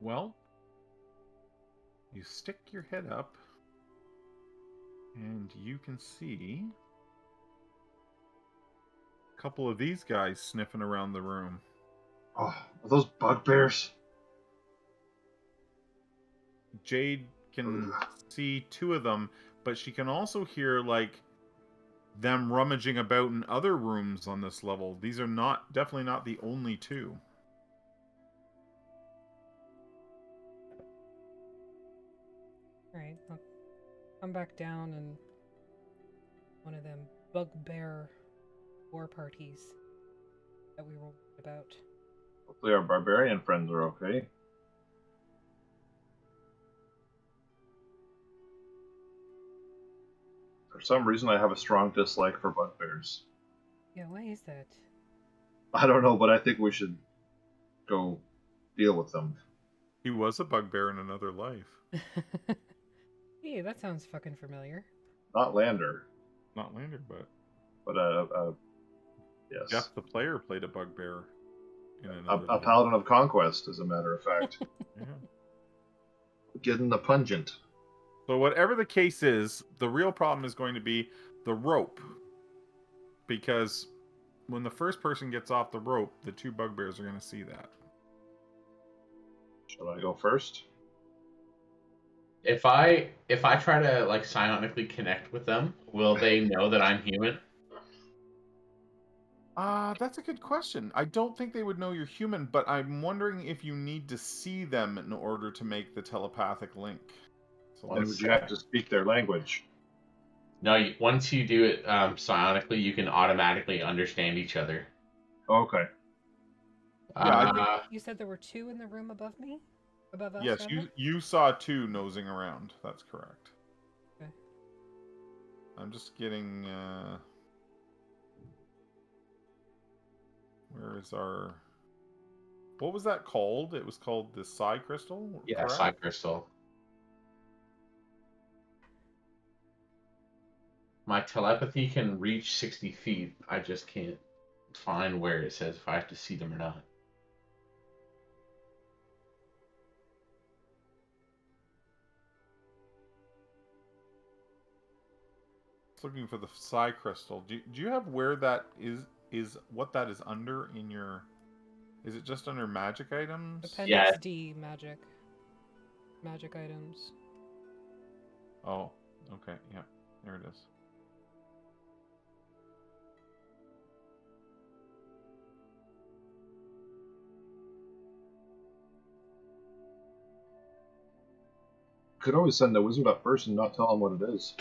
Well, you stick your head up, and you can see a couple of these guys sniffing around the room. Oh, are those bugbears? Jade can see two of them, but she can also hear, like, them rummaging about in other rooms on this level. These are definitely not the only two. Alright, I'll come back down and one of them bugbear war parties that we were about. Hopefully our barbarian friends are okay. For some reason, I have a strong dislike for bugbears. Yeah, why is that? I don't know, but I think we should go deal with them. He was a bugbear in another life. Hey, that sounds fucking familiar. Not Lander, Not Lander, but yes, Jeff the player played a bugbear in a another life. paladin of conquest, as a matter of fact. Yeah. Getting the pungent. So whatever the case is, the real problem is going to be the rope. Because when the first person gets off the rope, the two bugbears are going to see that. Shall I go first? If I try to like psionically connect with them, will they know that I'm human? That's a good question. I don't think they would know you're human, but I'm wondering if you need to see them in order to make the telepathic link. So And would you have to speak their language? No, once you do it psionically, you can automatically understand each other. Okay. Yeah, I think- You said there were two in the room above me? Above us, yes, rather? you saw two nosing around. That's correct. Okay. I'm just getting. Where is our? What was that called? It was called the Psi Crystal. Yeah, correct? Psi Crystal. My telepathy can reach 60 feet. I just can't find where it says if I have to see them or not. Looking for the Psi Crystal. Do you have where that is what that is under in your? Is it just under magic items? Appendix Yeah. D, magic. Magic items. Oh, okay, yeah, there it is. Could always send the wizard up first and not tell him what it is.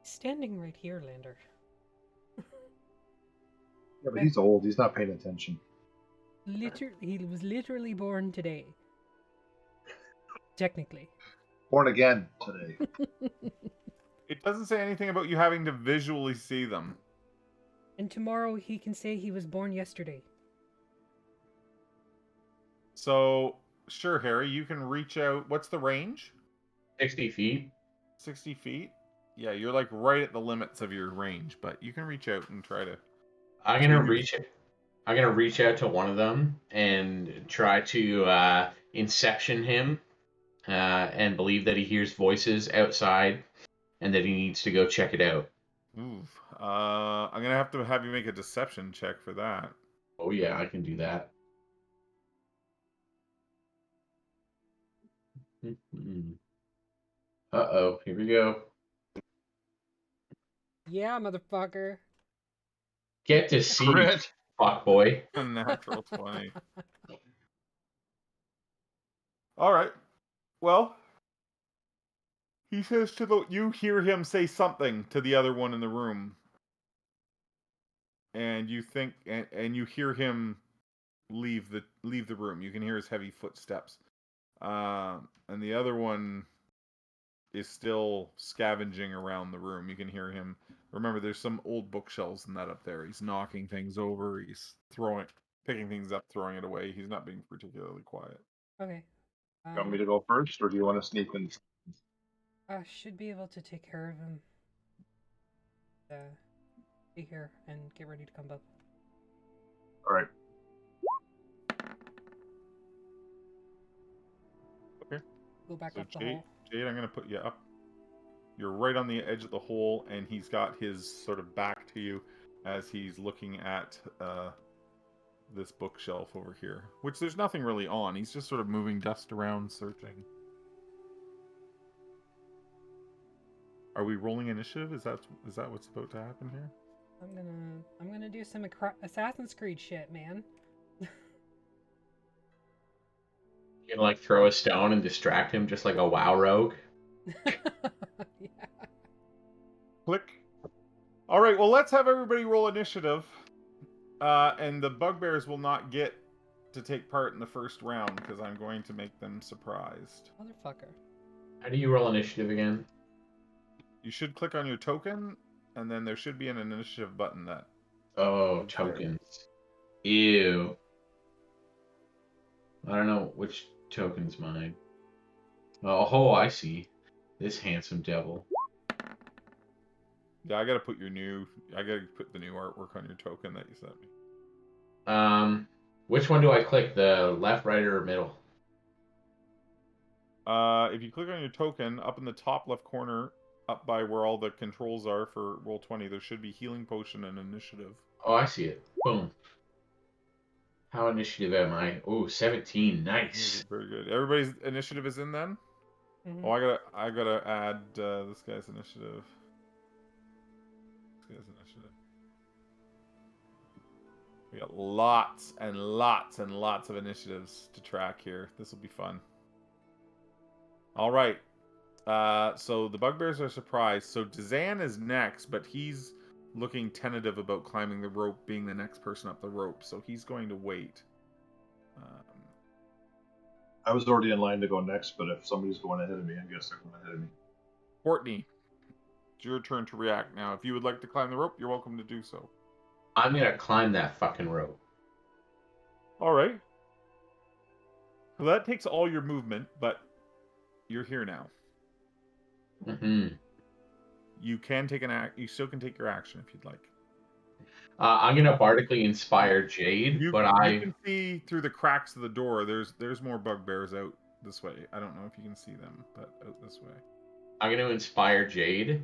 Standing right here, Lander. Yeah, but he's old. He's not paying attention. He was literally born today. Technically. Born again today. It doesn't say anything about you having to visually see them. And tomorrow he can say he was born yesterday. So, sure, Harry, you can reach out. What's the range? 60 feet. 60 feet? Yeah, you're like right at the limits of your range, but you can reach out and try to. I'm gonna reach out to one of them and try to inception him and believe that he hears voices outside and that he needs to go check it out. Ooh. I'm gonna have you make a deception check for that. Oh yeah, I can do that. Uh-oh, here we go. Yeah, motherfucker. Get to see, Crit. fuck boy. A natural 20. All right. Well, he says you hear him say something to the other one in the room, and you think, and you hear him leave the room. You can hear his heavy footsteps, and the other one is still scavenging around the room. You can hear him. Remember, there's some old bookshelves and that up there. He's knocking things over. He's picking things up, throwing it away. He's not being particularly quiet. Okay. You want me to go first, or do you want to sneak in? I should be able to take care of him. Be here and get ready to come up. All right. Okay. Go back So up the Jade, hall. I'm going to put you up. You're right on the edge of the hole, and he's got his sort of back to you as he's looking at this bookshelf over here, which there's nothing really on. He's just sort of moving dust around, searching. Are we rolling initiative? Is that what's about to happen here? I'm gonna do some Assassin's Creed shit, man. You can like throw a stone and distract him just like a WoW rogue. Yeah. Click. All right, well, let's have everybody roll initiative. And the bugbears will not get to take part in the first round because I'm going to make them surprised. Motherfucker. How do you roll initiative again? You should click on your token, and then there should be an initiative button that. Oh, Right there. tokens. Ew. I don't know which token's mine. Oh, I see. This handsome devil. Yeah, I gotta put the new artwork on your token that you sent me. Which one do I click? The left, right, or middle? If you click on your token, up in the top left corner, up by where all the controls are for Roll20, there should be healing potion and initiative. Oh, I see it. Boom. How initiative am I? Oh, 17. Nice. Very good. Everybody's initiative is in then? Mm-hmm. Oh, I gotta add this guy's initiative. We got lots and lots and lots of initiatives to track here. This will be fun. All right. So the bugbears are surprised. So Dazan is next, but he's looking tentative about climbing the rope, being the next person up the rope. So he's going to wait. I was already in line to go next, but if somebody's going ahead of me, I guess they're going ahead of me. Courtney, it's your turn to react now. If you would like to climb the rope, you're welcome to do so. I'm gonna climb that fucking rope. All right. Well, that takes all your movement, but you're here now. Mm-hmm. You can take You still can take your action if you'd like. I'm gonna bardically inspire Jade, You but I can see through the cracks of the door. There's more bugbears out this way. I don't know if you can see them, but out this way. I'm gonna inspire Jade.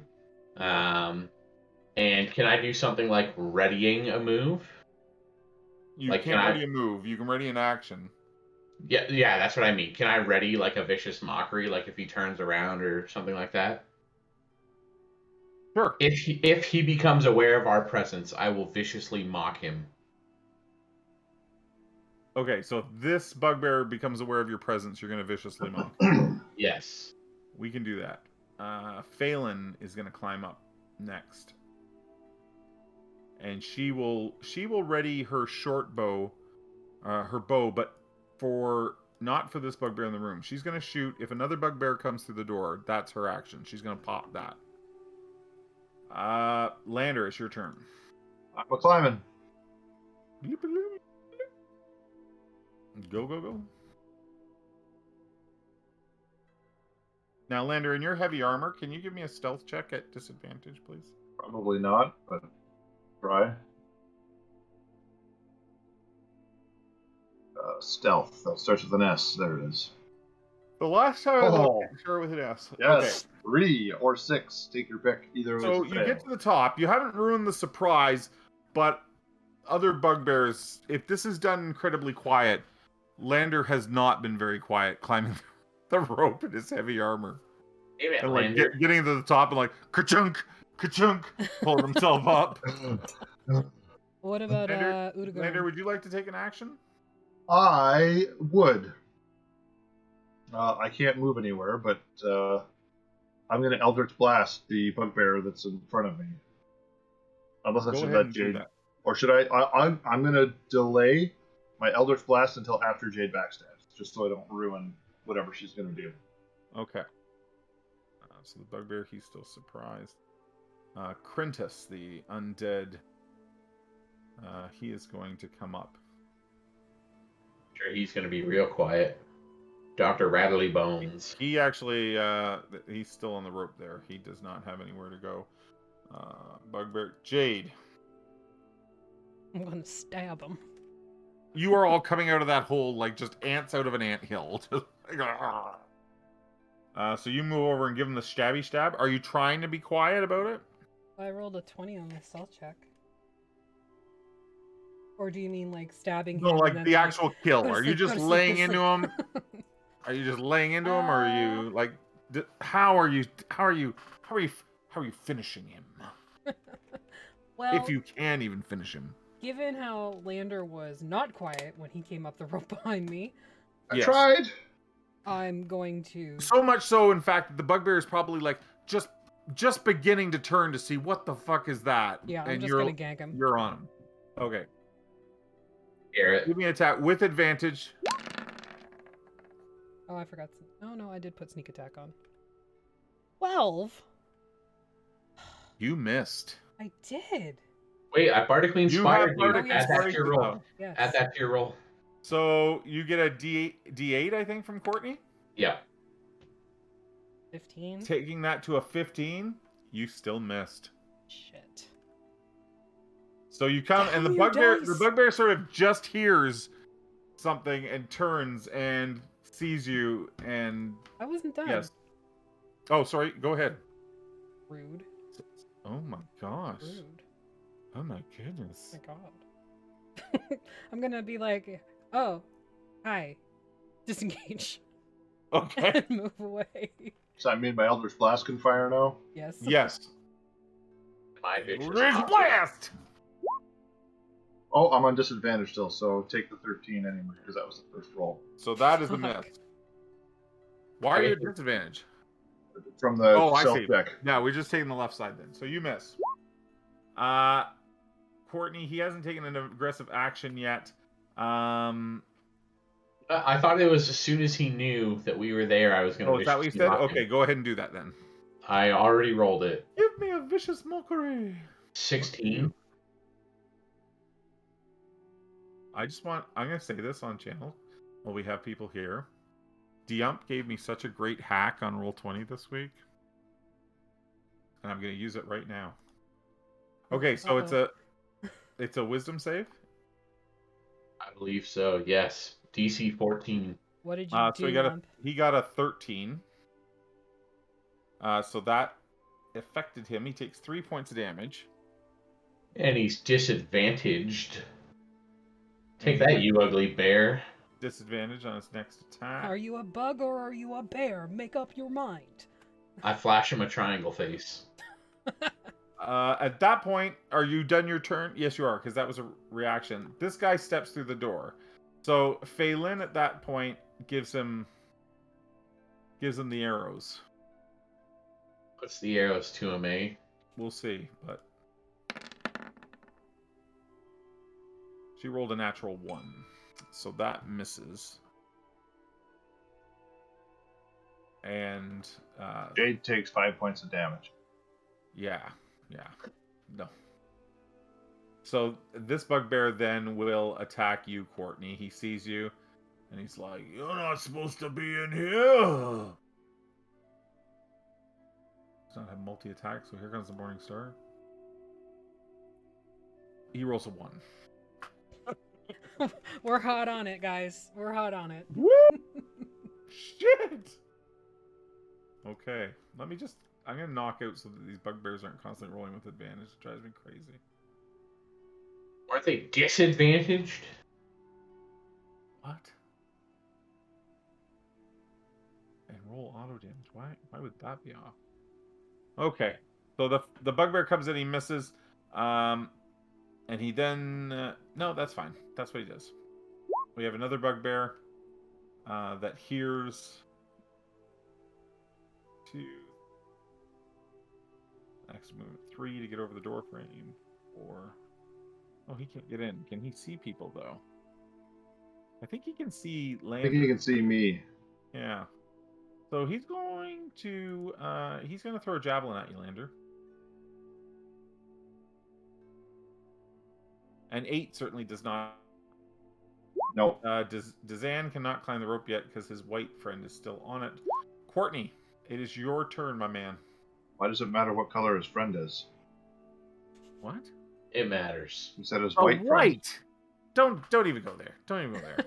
And can I do something like readying a move? You Like, can't ready a move. You can ready an action. Yeah, that's what I mean. Can I ready like a vicious mockery, like if he turns around or something like that? Sure. If he becomes aware of our presence, I will viciously mock him. Okay, so if this bugbear becomes aware of your presence, you're going to viciously mock. Yes. We can do that. Phelan is going to climb up next. And she will ready her short bow, her bow, but not for this bugbear in the room. She's going to shoot. If another bugbear comes through the door, that's her action. She's going to pop that. Lander, it's your turn. I'm climbing. Go, go, go. Now, Lander, in your heavy armor, can you give me a stealth check at disadvantage, please? Probably not, but try. Stealth. That starts with an S. There it is. The last time I Oh. looked, sure with an S. Yes, 3 or 6. Take your pick. Either way. So you get to the top. You haven't ruined the surprise, but other bugbears, if this is done incredibly quiet, Lander has not been very quiet climbing the rope in his heavy armor. Damn it, And like Lander. getting to the top and like ka-chunk, ka-chunk, pulling himself up. What about Lander, Udagar? would you like to take an action? I would. I can't move anywhere, but I'm going to Eldritch Blast the bugbear that's in front of me. Unless I Go should ahead let and do Jade. that. Or should I? I'm going to delay my Eldritch Blast until after Jade backstabs, just so I don't ruin whatever she's going to do. Okay. So the bugbear, he's still surprised. Crintus, the undead, he is going to come up. Sure, he's going to be real quiet. Dr. Rattly Bones. He actually, he's still on the rope there. He does not have anywhere to go. Bugbear, Jade. I'm gonna stab him. You are all coming out of that hole like just ants out of an anthill. So you move over and give him the stabby stab. Are you trying to be quiet about it? I rolled a 20 on my stealth check. Or do you mean like stabbing him? No, like and then the actual kill. go to Are you sleep, just go to sleep, laying go to into him? Are you just laying into him, or are you like? How are you finishing him? Well, If you can even finish him. given how Lander was not quiet when he came up the rope behind me, I Yes. tried. I'm going to. So much so, in fact, that the bugbear is probably like just beginning to turn to see what the fuck is that. Yeah, I'm and just gonna gank him. You're on him. Okay. Garrett. Give me an attack with advantage. Oh, I forgot. No, I did put sneak attack on. 12. You missed. I did. Wait, I Bardically You inspired have you. Bardic Add that to your Inspiration, roll. though. Yes. Add that to your roll. So you get a D8, I think, from Courtney. Yeah. 15. Taking that to a 15, you still missed. Shit. So you come, and the Damn your dice. bugbear sort of just hears something and turns and sees you, and I wasn't done. yes. Oh, sorry. Go ahead. Rude. Oh my gosh. Rude. Oh my goodness. Oh my god. I'm gonna be like, oh, hi. Disengage. Okay. And move away. Does that mean my Eldritch Blast can fire now? Yes. Yes. My vicious Ridge mouth. blast. Oh, I'm on disadvantage still, so take the 13 anyway, because that was the first roll. So that is a Fuck. miss. Why are you at disadvantage? From the Oh, I self see. deck. No, we're just taking the left side then. So you miss. Courtney, he hasn't taken an aggressive action yet. I thought it was as soon as he knew that we were there, I was going to. Oh, is that what you said? Okay, go ahead and do that then. I already rolled it. Give me a vicious mockery. 16. I'm going to say this on channel while we have people here. Diump gave me such a great hack on Roll20 this week. And I'm going to use it right now. Okay, so it's a wisdom save. I believe so, yes. DC 14. What did you So do? he got a 13. So that affected him. He takes 3 points of damage. And he's disadvantaged. Take that, you ugly bear. Disadvantage on his next attack. Are you a bug or are you a bear? Make up your mind. I flash him a triangle face. At that point, are you done your turn? Yes, you are, because that was a reaction. This guy steps through the door. So Phelan at that point gives him the arrows. Puts the arrows to him, eh? We'll see, but she rolled a natural 1. So that misses. And Jade takes 5 points of damage. yeah. No. So this bugbear then will attack you, Courtney. He sees you, and he's like, "You're not supposed to be in here." Does not have multi-attack, so here comes the Morning Star. He rolls a 1. We're hot on it, guys. We're hot on it. Woo! Shit! Okay, let me just... I'm going to knock out so that these bugbears aren't constantly rolling with advantage. It drives me crazy. Aren't they disadvantaged? What? And roll auto damage. Why would that be off? Okay, so the bugbear comes in, he misses, and he then... no, that's fine. That's what he does. We have another bugbear that hears... 2... Next movement 3 to get over the door frame. 4... Oh, he can't get in. Can he see people, though? I think he can see I land. think he can see me. Yeah. So he's going to throw a javelin at you, Lander. And 8 certainly does not. Nope. Dazan cannot climb the rope yet because his white friend is still on it. Courtney, it is your turn, my man. Why does it matter what color his friend is? What? It matters. He said his Oh, white friend. white. Don't even go there. Don't even go there.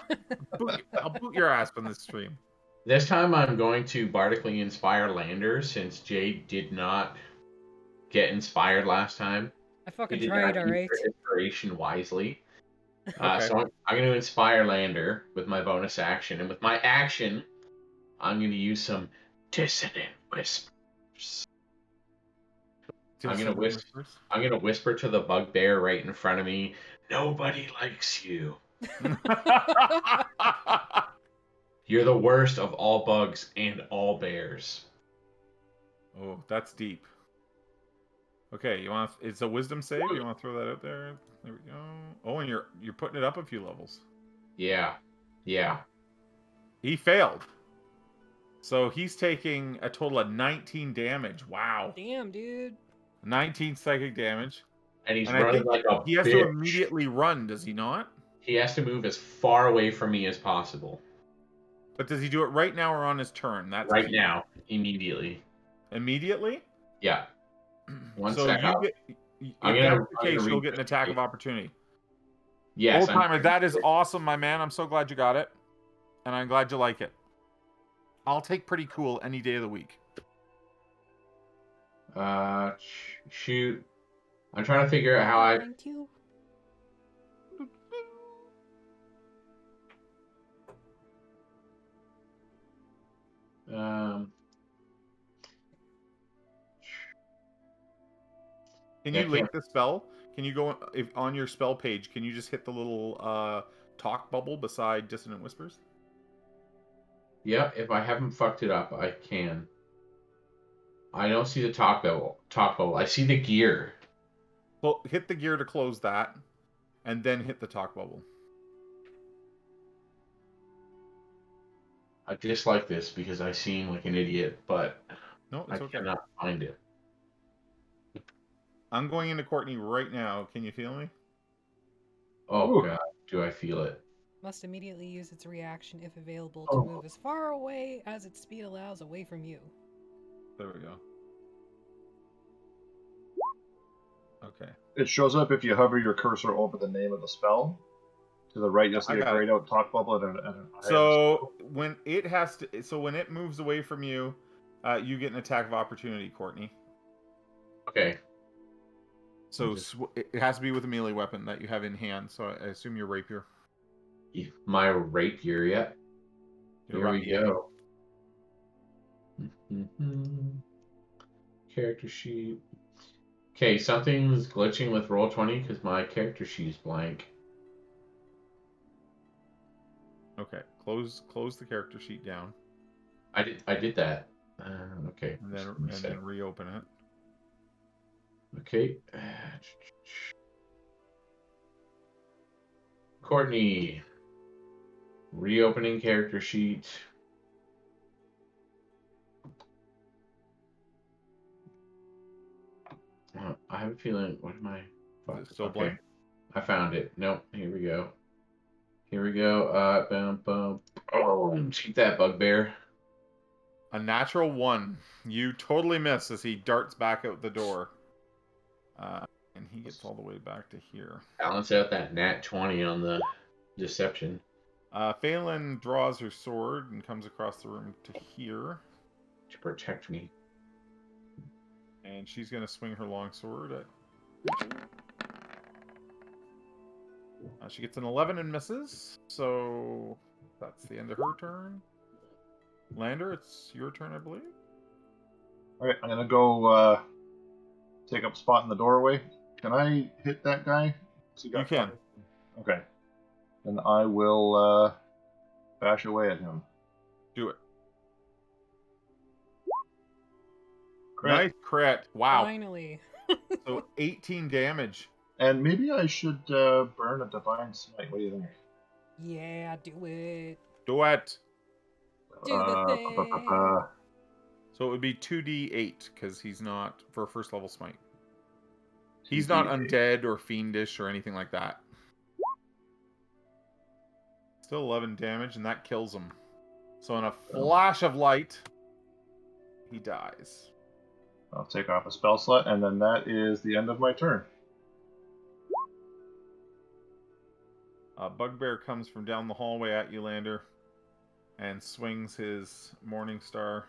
I'll boot your ass on this stream. This time I'm going to bardically inspire Lander since Jade did not get inspired last time. I fucking He did tried, not use alright. her inspiration wisely. Okay. So I'm going to inspire Lander with my bonus action, and with my action, I'm going to use some dissonant whispers. I'm gonna whisper to the bugbear right in front of me. Nobody likes you. You're the worst of all bugs and all bears. Oh, that's deep. Okay, you want? It's a wisdom save. You want to throw that out there? There we go. Oh, and you're putting it up a few levels. Yeah. He failed. So he's taking a total of 19 damage. Wow. Damn, dude. 19 psychic damage. And he's And running like a he has bitch. to immediately run, does he not? He has to move as far away from me as possible. But does he do it right now or on his turn? That's Right key. now, immediately. Immediately? Yeah. One so second. if that's the case, you'll get an attack of opportunity. Yes. Old timer, that is awesome, my man. I'm so glad you got it. And I'm glad you like it. I'll take pretty cool any day of the week. Shoot. I'm trying to figure out how I... Thank you. Can you link the spell? Can you go on your spell page? Can you just hit the little talk bubble beside Dissonant Whispers? Yeah, if I haven't fucked it up, I can. I don't see the talk bubble. I see the gear. Well, hit the gear to close that, and then hit the talk bubble. I dislike this because I seem like an idiot, but No, it's okay. Cannot find it. I'm going into Courtney right now. Can you feel me? Oh, God. Do I feel it? Must immediately use its reaction if available to move as far away as its speed allows away from you. There we go. Okay. It shows up if you hover your cursor over the name of the spell. To the right, you'll see a grayed out talk bubble and so when it moves away from you, you get an attack of opportunity, Courtney. Okay. So it has to be with a melee weapon that you have in hand. So I assume your rapier. My rapier, yeah. Here we go. Character sheet. Okay, something's glitching with Roll20 because my character sheet is blank. Okay, close the character sheet down. I did that. Okay. And then reopen it. Okay. Courtney. Reopening character sheet. I have a feeling. What am I? Is it still blank? I found it. Nope. Here we go. Here we go. Boom, boom. Oh, shoot that bugbear. A natural 1. You totally miss as he darts back out the door. And he gets all the way back to here. Balance out that nat 20 on the deception. Phelan draws her sword and comes across the room to here. To protect me. And she's going to swing her long sword at... she gets an 11 and misses, so that's the end of her turn. Lander, it's your turn, I believe. All right, I'm gonna go take up a spot in the doorway. Can I hit that guy? You can. Okay. Then I will bash away at him. Do it. Crit. Nice crit. Wow. Finally. So 18 damage. And maybe I should burn a divine smite. What do you think? Yeah, do it. Do it. Do the thing. So it would be 2d8 because he's not for first level smite. He's not undead or fiendish or anything like that. Still 11 damage, and that kills him. So in a flash of light, he dies. I'll take off a spell slot, and then that is the end of my turn. Bugbear comes from down the hallway at you, Lander, and swings his Morning Star.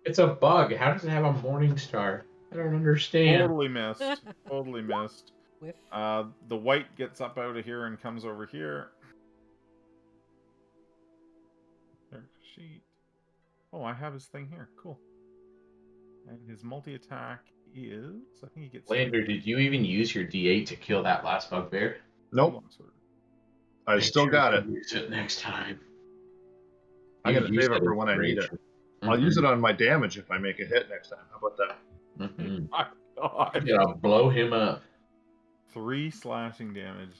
It's a bug. How does it have a morning star? I don't understand. Totally missed. Totally missed. Whiff. The white gets up out of here and comes over here. There's a sheet. Oh, I have his thing here. Cool. And his multi-attack is... I think he gets... Lander, did you even use your D8 to kill that last bugbear? Nope. I still got it. Use it next time. I'm going to save it for when I need it. I'll use it on my damage if I make a hit next time. How about that? Mm-hmm. My God. Yeah, I'll blow him up. 3 slashing damage.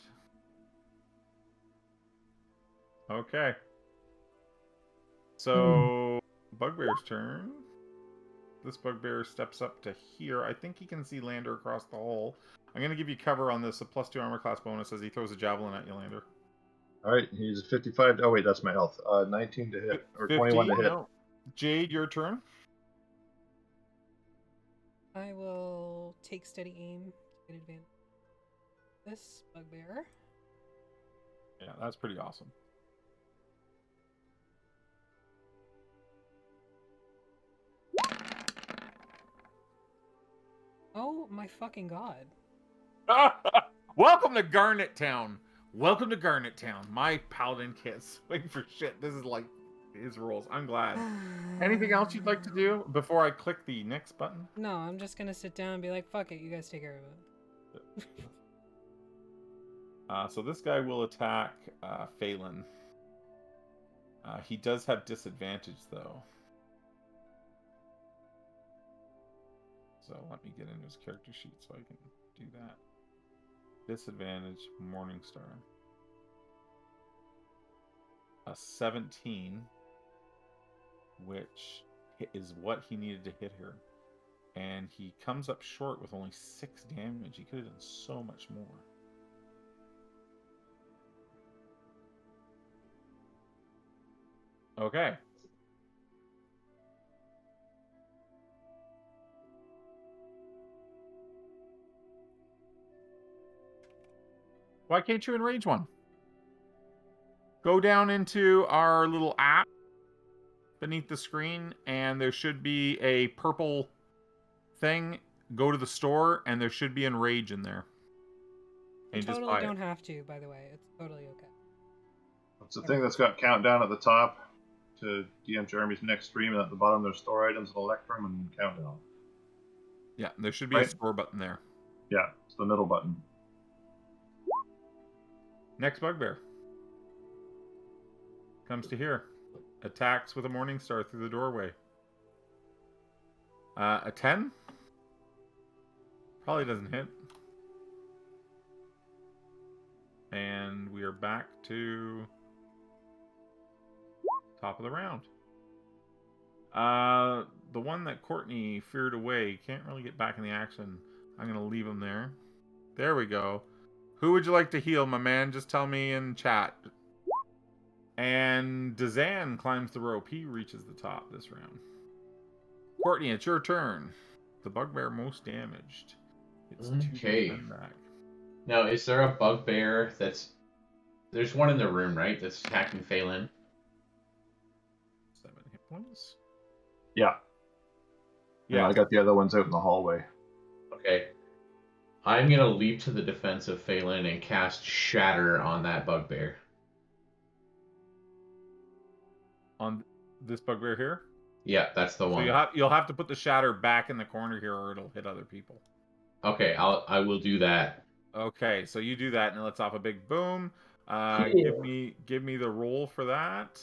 Okay. So, Bugbear's turn. This Bugbear steps up to here. I think he can see Lander across the hall. I'm going to give you cover on this. A +2 armor class bonus as he throws a javelin at you, Lander. All right, he's 55. Oh, wait, that's my health. 19 to hit, or 50? 21 to hit. No. Jade, your turn. I will take steady aim to get advantage. This bugbear. Yeah, that's pretty awesome. Oh my fucking god. Welcome to Garnet Town. Welcome to Garnet Town. My paladin can't swing for shit. This is like his rules. I'm glad. Anything else you'd like to do before I click the next button? No, I'm just gonna sit down and be like, fuck it, you guys take care of it. So this guy will attack Phelan. He does have disadvantage, though. So let me get into his character sheet so I can do that. Disadvantage, Morningstar. 17, which is what he needed to hit her. And he comes up short with only 6 damage. He could have done so much more. Okay. Why can't you enrage one? Go down into our little app beneath the screen, and there should be a purple thing. Go to the store, and there should be enrage in there. You totally don't have to, by the way. It's totally okay. It's the thing that's got countdown at the top to DM Jeremy's next stream, and at the bottom there's store items, and Electrum, and countdown. Yeah, there should be a store button there. Yeah, it's the middle button. Next Bugbear. Comes to here. Attacks with a Morningstar through the doorway. A 10? Probably doesn't hit. And we are back to top of the round. The one that Courtney feared away can't really get back in the action. I'm going to leave him there. There we go. Who would you like to heal, my man? Just tell me in chat. And Dazan climbs the rope. He reaches the top this round. Courtney, it's your turn. The bugbear most damaged. It's 2 Okay. to 10 back. Now, is there a bugbear that's... There's one in the room, right? That's attacking Phelan? 7 hit points. Yeah. Yeah, I got the other ones out in the hallway. Okay. I'm going to leap to the defense of Phelan and cast Shatter on that bugbear. On this bugbear here? Yeah, that's the one. So you'll have to put the shatter back in the corner here, or it'll hit other people. Okay, I will do that. Okay, so you do that, and it lets off a big boom. Cool. Give me the roll for that.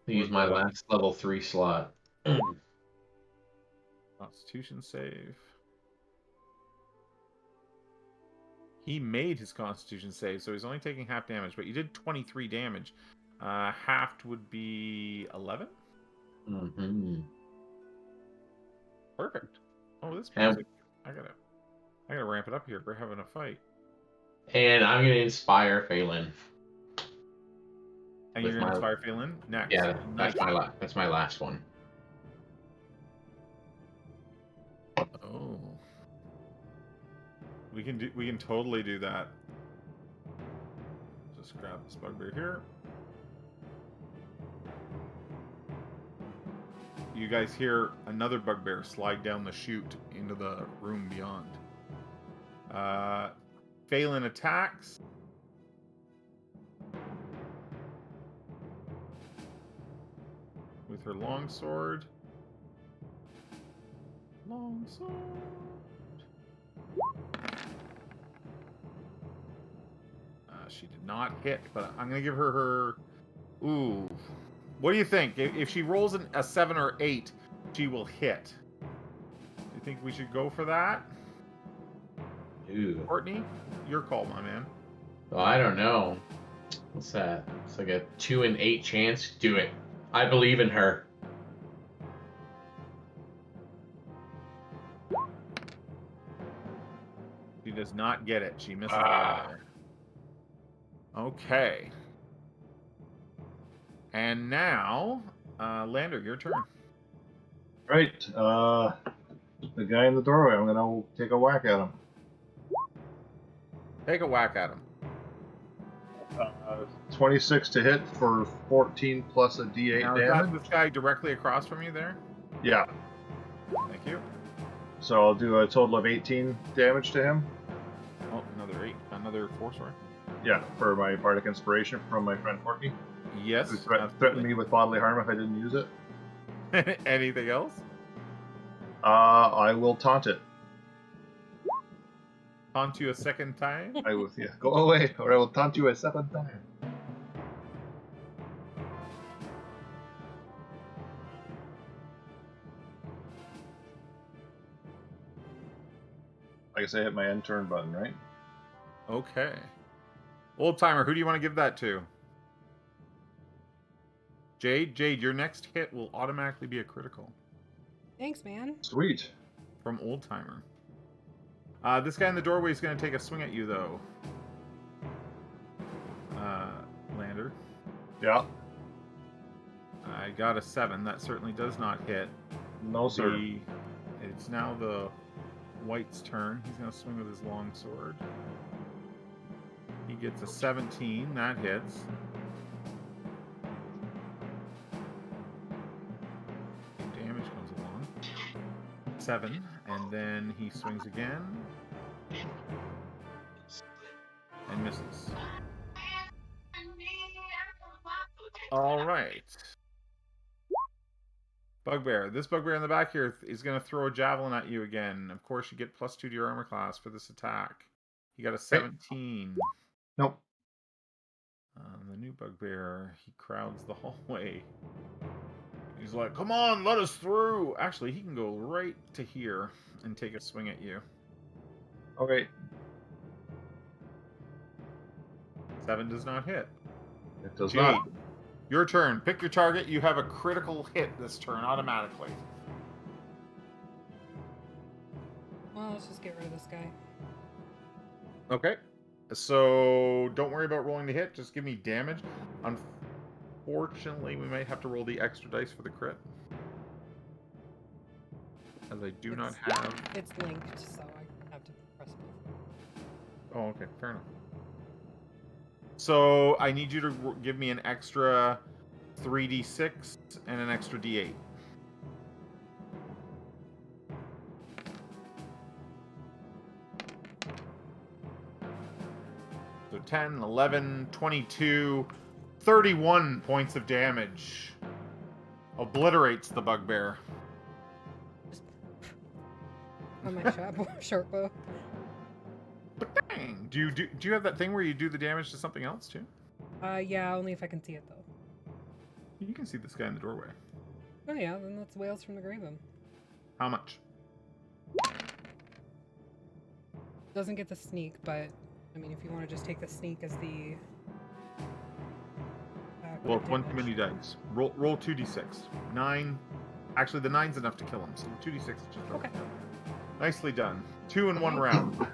Use my last level 3 slot. Constitution save. He made his Constitution save, so he's only taking half damage, but you did 23 damage. Halved would be 11. Mm-hmm. Perfect. Oh, this music. I gotta ramp it up here. We're having a fight. And I'm gonna inspire Phelan. And you're gonna inspire Phelan next. Yeah, nice. that's my last one. Oh. We can totally do that. Just grab this bugbear here. You guys hear another bugbear slide down the chute into the room beyond. Phelan attacks. With her longsword. Longsword. She did not hit, but I'm going to give her Ooh. What do you think? If she rolls a 7 or 8, she will hit. Do you think we should go for that? Ooh. Courtney, your call, my man. Well, I don't know. What's that? It's like a 2 in 8 chance. Do it. I believe in her. She does not get it. She misses altogether. Okay. And now, Lander, your turn. Right. The guy in the doorway, I'm going to take a whack at him. Take a whack at him. 26 to hit for 14 plus a d8 now, damage. is that this guy directly across from you there? Yeah. Thank you. So I'll do a total of 18 damage to him. Oh, another 8. Another 4, sorry. Yeah, for my Bardic Inspiration from my friend Courtney. Yes. Who threatened me with bodily harm if I didn't use it. Anything else? I will taunt it. Taunt you a second time? I will, yeah. Go away, or I will taunt you a second time. I guess I hit my end turn button, right? Okay. Old timer, who do you want to give that to? Jade? Jade, your next hit will automatically be a critical. Thanks, man. Sweet. From old timer. This guy in the doorway is going to take a swing at you, though. Lander. Yeah. I got a 7. That certainly does not hit. No, sir. It's now the white's turn. He's going to swing with his longsword. He gets a 17. That hits. Damage comes along. 7. And then he swings again. And misses. All right. Bugbear. This bugbear in the back here is going to throw a javelin at you again. Of course, you get +2 to your armor class for this attack. You got a 17. Nope. The new bugbear, he crowds the hallway. He's like, come on, let us through. Actually, he can go right to here and take a swing at you. Okay. 7 does not hit. It does Jade, not. your turn. Pick your target. You have a critical hit this turn automatically. Well, let's just get rid of this guy. Okay. So don't worry about rolling the hit. Just give me damage. Unfortunately, we might have to roll the extra dice for the crit. As I do not have... It's linked, so I have to press both. Oh, okay. Fair enough. So I need you to give me an extra 3d6 and an extra d8. So 10, 11, 22, 31 points of damage. Obliterates the bugbear. On my short bow. Dang. Do you have that thing where you do the damage to something else too? Yeah, only if I can see it though. You can see this guy in the doorway. Oh yeah, then that's Whales from the Graven. How much? Doesn't get the sneak, but I mean, if you want to just take the sneak as the. Well, it's one too many dice. Roll 2d6. 9. Actually, the 9's enough to kill him, so 2d6 is just Okay. Nicely done. 2 in 1 round.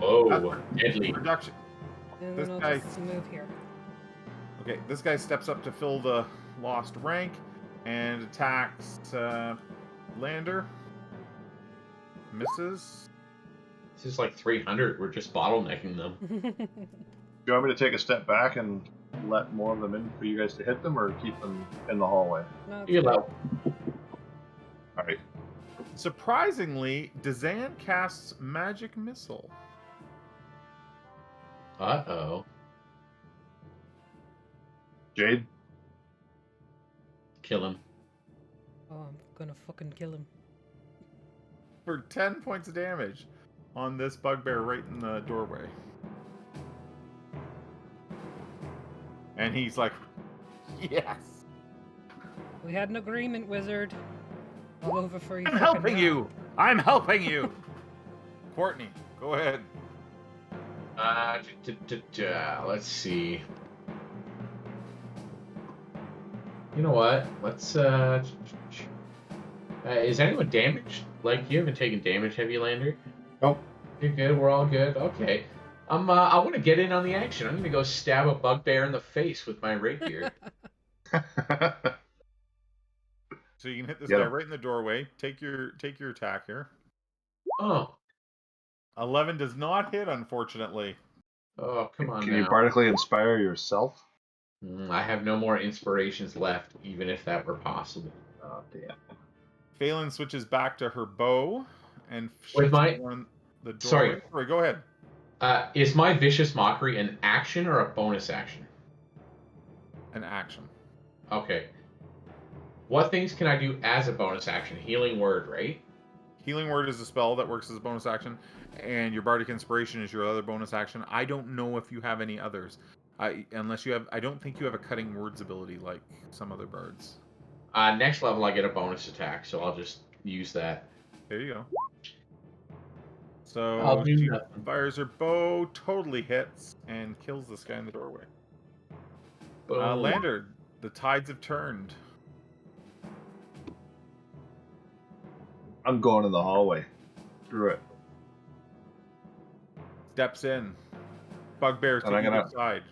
Oh, deadly. Reduction. And This then I'll guy- just move here. Okay, this guy steps up to fill the lost rank and attacks Lander. Misses. This is like 300. We're just bottlenecking them. Do you want me to take a step back and let more of them in for you guys to hit them, or keep them in the hallway? No, You allow. All right. Surprisingly, Dazan casts Magic Missile. Uh-oh. Jade? Kill him. Oh, I'm gonna fucking kill him. For 10 points of damage on this bugbear right in the doorway. And he's like, yes! We had an agreement, wizard. All over for you. I'm helping you! I'm helping you! Courtney, go ahead. Let's see. You know what? Let's, is anyone damaged? Like, you haven't taken damage, have you, Lander? Nope. You're good, we're all good. Okay. I want to get in on the action. I'm going to go stab a bugbear in the face with my rapier. So you can hit this Get guy him. right in the doorway. Take your attack here. Oh. 11 does not hit, unfortunately. Oh, come on Can now. you bardically inspire yourself? I have no more inspirations left, even if that were possible. Oh, damn. Phelan switches back to her bow and With shoots my- one the Sorry. doorway. Sorry, go ahead. Is my Vicious Mockery an action or a bonus action? An action. Okay. What things can I do as a bonus action? Healing Word, right? Healing Word is a spell that works as a bonus action, and your Bardic Inspiration is your other bonus action. I don't know if you have any others. Unless you have, I don't think you have a Cutting Words ability like some other bards. Next level, I get a bonus attack, so I'll just use that. There you go. I'll So do she nothing. fires her bow, totally hits, and kills this guy in the doorway. Boom. Lander, the tides have turned. I'm going in the hallway. Screw it. Steps in. Bugbears And to I'm either gonna- side.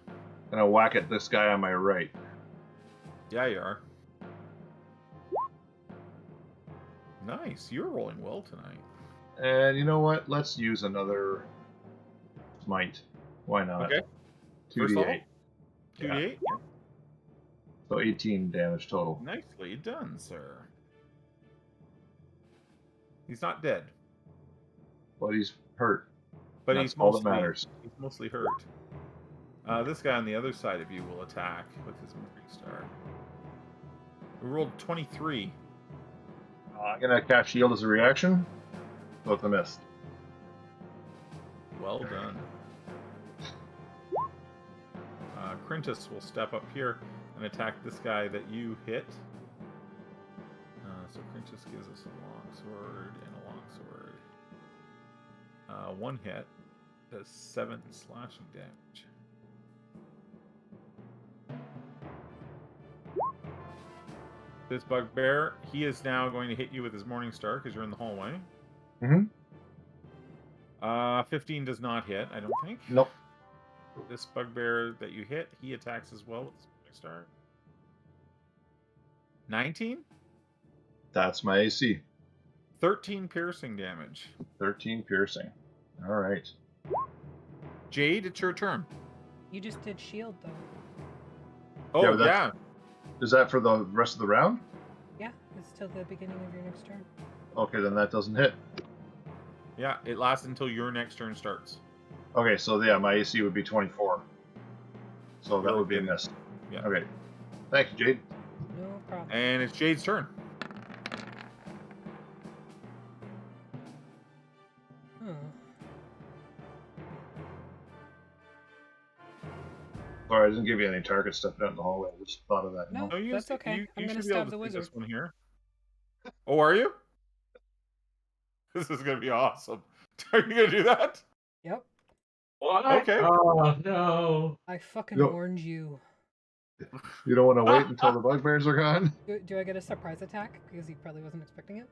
And I whack at this guy on my right. Yeah, you are. Nice. You're rolling well tonight. And you know what? Let's use another smite. Why not? Okay. First level? 2d8. 2d8? Yeah. So 18 damage total. Nicely done, sir. He's not dead, But he's hurt. but That's he's all mostly, that matters. he's mostly hurt. This guy on the other side of you will attack with his Mercury Star. We rolled 23. I'm gonna cast shield as a reaction. So it's a miss. Well done. Crintus will step up here and attack this guy that you hit. So Crintus gives us a longsword and a longsword. One hit does 7 slashing damage. This bugbear, he is now going to hit you with his Morning Star because you're in the hallway. Mm-hmm. 15 does not hit, I don't think. Nope. This bugbear that you hit, he attacks as well with the Sonic Star. 19? That's my AC. 13 piercing damage. 13 piercing. All right. Jade, it's your turn. You just did shield though. Oh, but yeah. Is that for the rest of the round? Yeah, it's till the beginning of your next turn. Okay, then that doesn't hit. Yeah, it lasts until your next turn starts. Okay, so yeah, my AC would be 24. So that would be a miss. Yeah. Okay. Thank you, Jade. No problem. And it's Jade's turn. Huh. Sorry, I didn't give you any target stepping out in the hallway. I just thought of that. No. No, you, That's okay. You, I'm you gonna should be able stab to the see this wizard. one here. Oh, are you? This is going to be awesome. Are you going to do that? Yep. What? Okay. Oh no. I fucking Yep. warned you. You don't want to wait until the bugbears are gone? Do I get a surprise attack? Because he probably wasn't expecting it.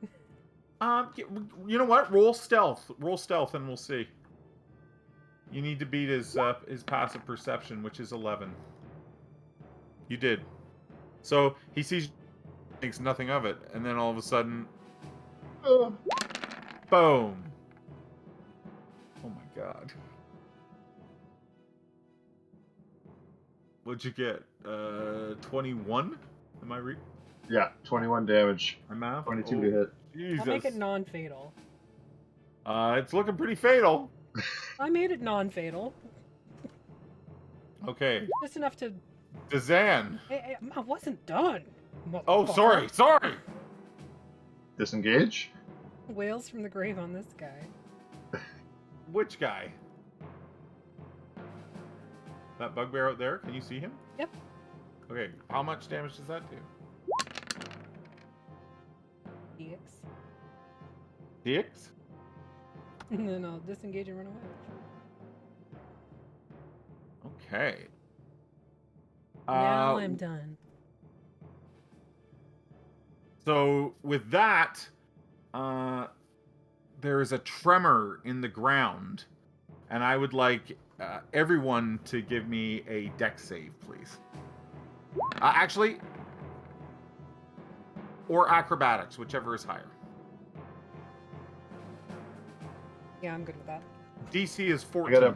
You know what? Roll stealth. Roll stealth, and we'll see. You need to beat his passive perception, which is 11. You did. So he sees, thinks nothing of it, and then all of a sudden, boom! Oh my god! What'd you get? 21? Am I reading? Yeah, 21 damage. My math? 22 to hit. Jesus. I'll make it non-fatal. It's looking pretty fatal. I made it non-fatal. Okay. Just enough to... Dazan. Hey, I wasn't done. Oh, motherfucker. sorry. Disengage? Wails from the grave on this guy. Which guy? That bugbear out there? Can you see him? Yep. Okay, how much damage does that do? DX. DX? And then I'll disengage and run away. Okay. Now I'm done. So with that, there is a tremor in the ground, and I would like everyone to give me a dex save, please. Actually, or acrobatics, whichever is higher. Yeah, I'm good with that. DC is 14.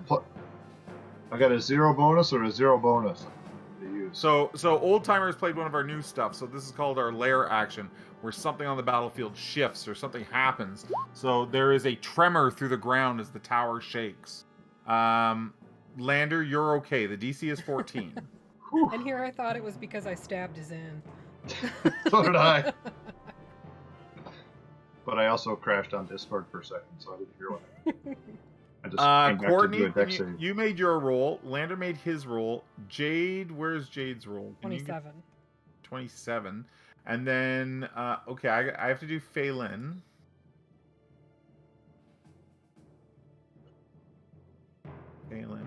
I got a 0 bonus or a 0 bonus to use. So Old Timers played one of our new stuff. So this is called our lair action, where something on the battlefield shifts or something happens. So there is a tremor through the ground as the tower shakes. Lander, you're okay. The DC is 14. And here I thought it was because I stabbed his in. So did I. But I also crashed on Discord for a second, so I didn't hear what happened. I just came back Courtney, to do a dex save. you made your roll. Lander made his roll. Jade, where's Jade's roll? 27. 27. And then, okay, I have to do Phelan. Phelan.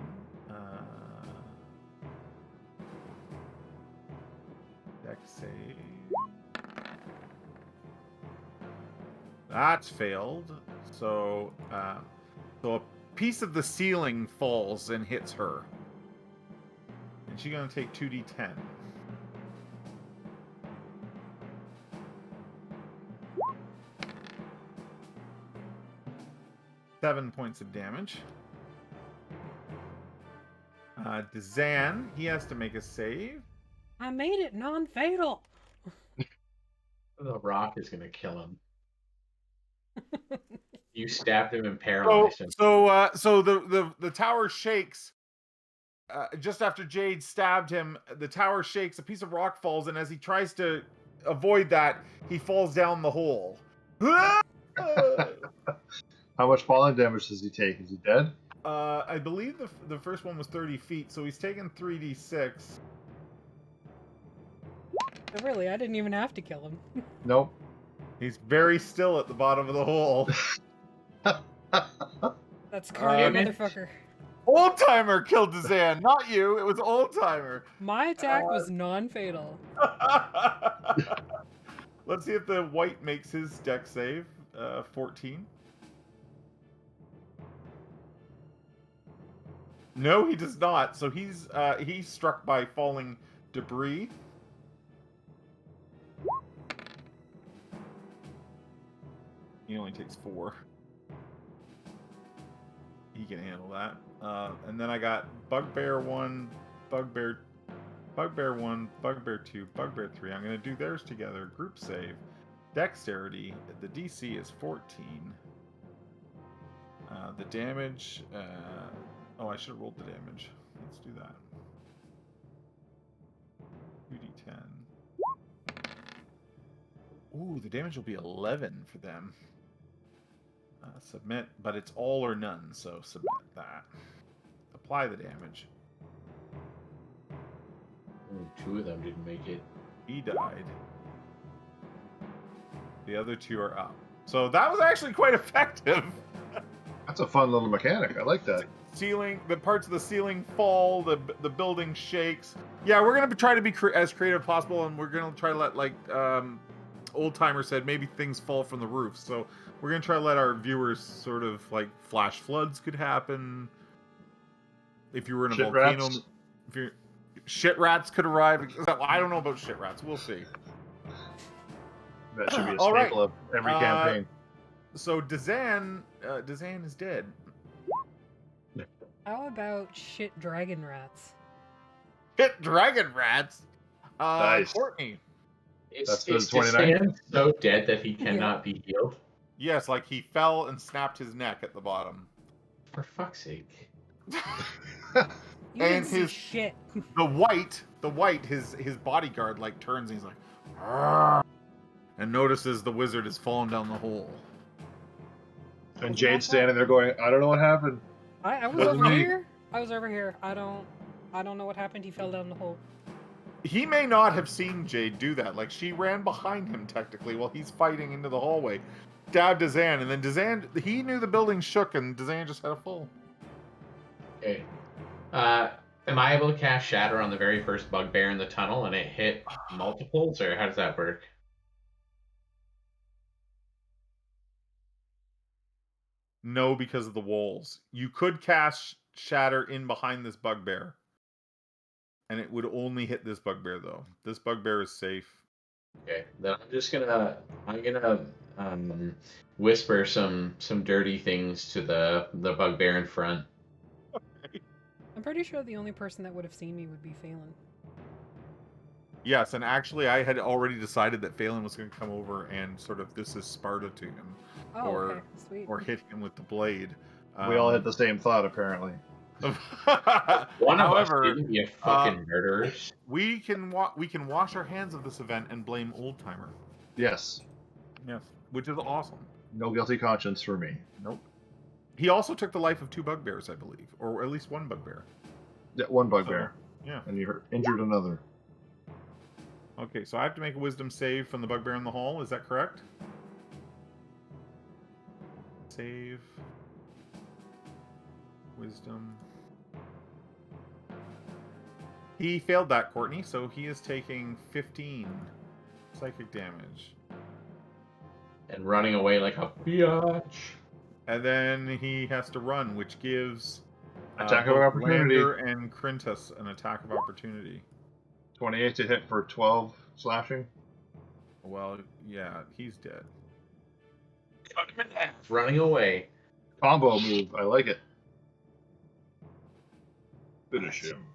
Dex save. That's failed. So a piece of the ceiling falls and hits her. And she's going to take 2d10. Seven points of damage. Dazan, he has to make a save. I made it non-fatal. The rock is gonna kill him. You stabbed him and paralyzed him. So the tower shakes. Just after Jade stabbed him, the tower shakes. A piece of rock falls, and as he tries to avoid that, he falls down the hole. How much falling damage does he take? Is he dead? I believe the first one was 30 feet, so he's taken 3d6. But really, I didn't even have to kill him. Nope. He's very still at the bottom of the hole. That's karma, Damn it. motherfucker. Old Timer killed Dazan, not you. It was Old Timer. My attack was non-fatal. Let's see if the white makes his dex save. 14. No, he does not. So he's struck by falling debris. He only takes 4. He can handle that. And then I got Bugbear 1, Bugbear 1, Bugbear 2, Bugbear 3. I'm going to do theirs together. Group save. Dexterity. The DC is 14. The damage. Oh, I should have rolled the damage. Let's do that. 2d10. Ooh, the damage will be 11 for them. Submit, but it's all or none, so submit that. Apply the damage. Ooh, 2 of them didn't make it. He died. The other 2 are up. So that was actually quite effective. That's a fun little mechanic. I like that. The parts of the ceiling fall. The building shakes. Yeah, we're gonna try to be as creative as possible, and we're gonna try to let, like Old Timer said, maybe things fall from the roof. So we're gonna try to let our viewers sort of like flash floods could happen. If you were in a Shit volcano, rats. if you're shit rats could arrive. I don't know about shit rats. We'll see. That should be a All right. staple of every campaign. So Dazan is dead. How about shit dragon rats? Hit dragon rats. Nice. Courtney. That's Is the 29. Stan so dead that he cannot be healed? Yes, like he fell and snapped his neck at the bottom. For fuck's sake. You And didn't see his- shit. The white, his bodyguard like turns and he's like, "Arrgh," and notices the wizard has fallen down the hole. And Jade's standing there going, I don't know what happened. I was Wasn't over me. here. I was over here. I don't know what happened. He fell down the hole. He may not have seen Jade do that. Like she ran behind him technically while he's fighting into the hallway, stabbed Dazan, and then Dazan, he knew the building shook, and Dazan just had a fall. Okay. Am I able to cast Shatter on the very first bugbear in the tunnel and it hit multiples, or how does that work? No, because of the walls. You could cast Shatter in behind this bugbear, and it would only hit this bugbear though. This bugbear is safe. Okay, then I'm gonna whisper some dirty things to the bugbear in front. I'm pretty sure the only person that would have seen me would be Phelan. Yes, and actually I had already decided that Phelan was going to come over and sort of this is Sparta to him, Oh, or okay, sweet. or hit him with the blade. We all had the same thought, apparently. One of us However, didn't, you fucking murderers. we can wash our hands of this event and blame Old Timer. Yes. Yes, which is awesome. No guilty conscience for me. Nope. He also took the life of 2 bugbears, I believe, or at least 1 bugbear. Yeah, one bugbear. Yeah. And you injured another. Okay, so I have to make a wisdom save from the bugbear in the hall. Is that correct? Save. Wisdom. He failed that, Courtney, so he is taking 15 psychic damage. And running away like a biatch. And then he has to run, which gives Attack of both opportunity. Lander and Crintus an attack of opportunity. 28 to hit for 12 slashing. Well, yeah, he's dead. Cut him in half. Running away. Combo move. I like it. Finish him.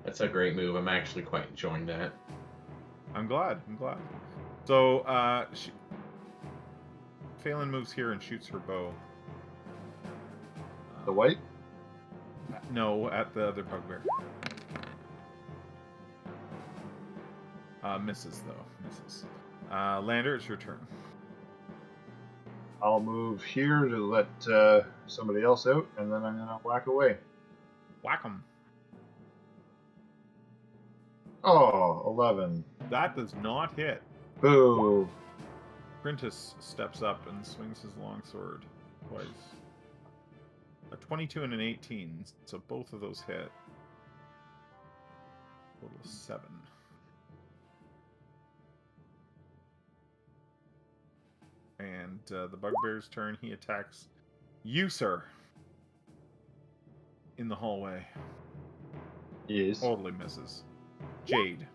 That's a great move. I'm actually quite enjoying that. I'm glad. So, Phelan moves here and shoots her bow. The white? No, at the other bugbear. Misses, though. Misses. Lander, it's your turn. I'll move here to let somebody else out, and then I'm going to whack away. Whack him. Oh, 11. That does not hit. Boo. Crintus steps up and swings his longsword twice. A 22 and an 18, so both of those hit. Total of 7. And the bugbear's turn, he attacks you, sir. in the hallway. Yes. Totally misses. Jade.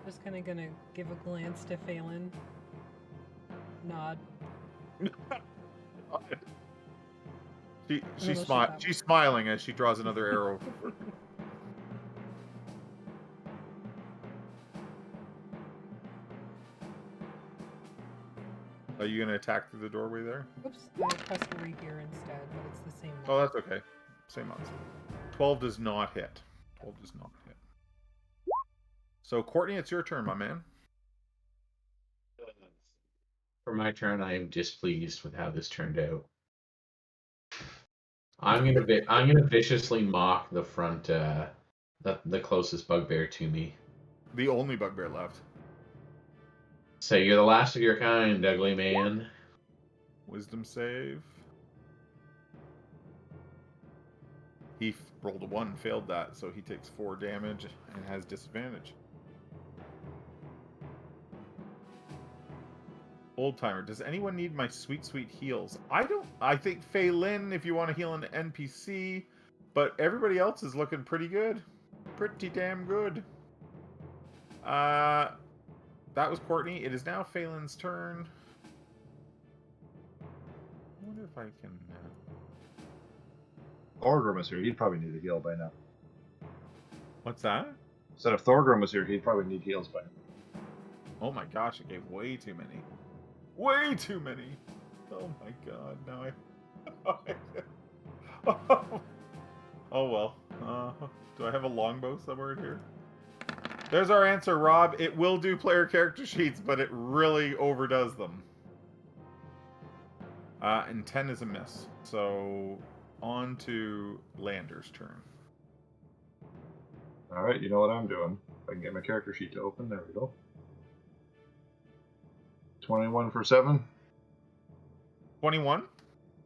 Just kind of gonna give a glance to Phelan. Nod. She's shoot that one. she's smiling as she draws another arrow. Are you gonna attack through the doorway there? Oops, I pressed re here instead, but it's the same Oh, one. that's okay. Same odds. 12 does not hit. 12 does not hit. So, Courtney, it's your turn, my man. For my turn, I am displeased with how this turned out. I'm gonna viciously mock the front, the closest bugbear to me. The only bugbear left. So you're the last of your kind, ugly man. Wisdom save. He rolled a 1, failed that, so he takes 4 damage and has disadvantage. Old timer, does anyone need my sweet, sweet heals? I don't. I think Phelan, if you want to heal an NPC, but everybody else is looking pretty good. Pretty damn good. That was Courtney. It is now Phelan's turn. I wonder if I can. Thorgrim was here. He'd probably need a heal by now. What's that? Instead if Thorgrim was here, he'd probably need heals by now. Oh my gosh! I gave way too many. Way too many. Oh my god! Now I. Oh well. Do I have a longbow somewhere here? There's our answer, Rob. It will do player character sheets, but it really overdoes them. And 10 is a miss. So, on to Lander's turn. Alright, you know what I'm doing. If I can get my character sheet to open, there we go. 21 for 7. 21?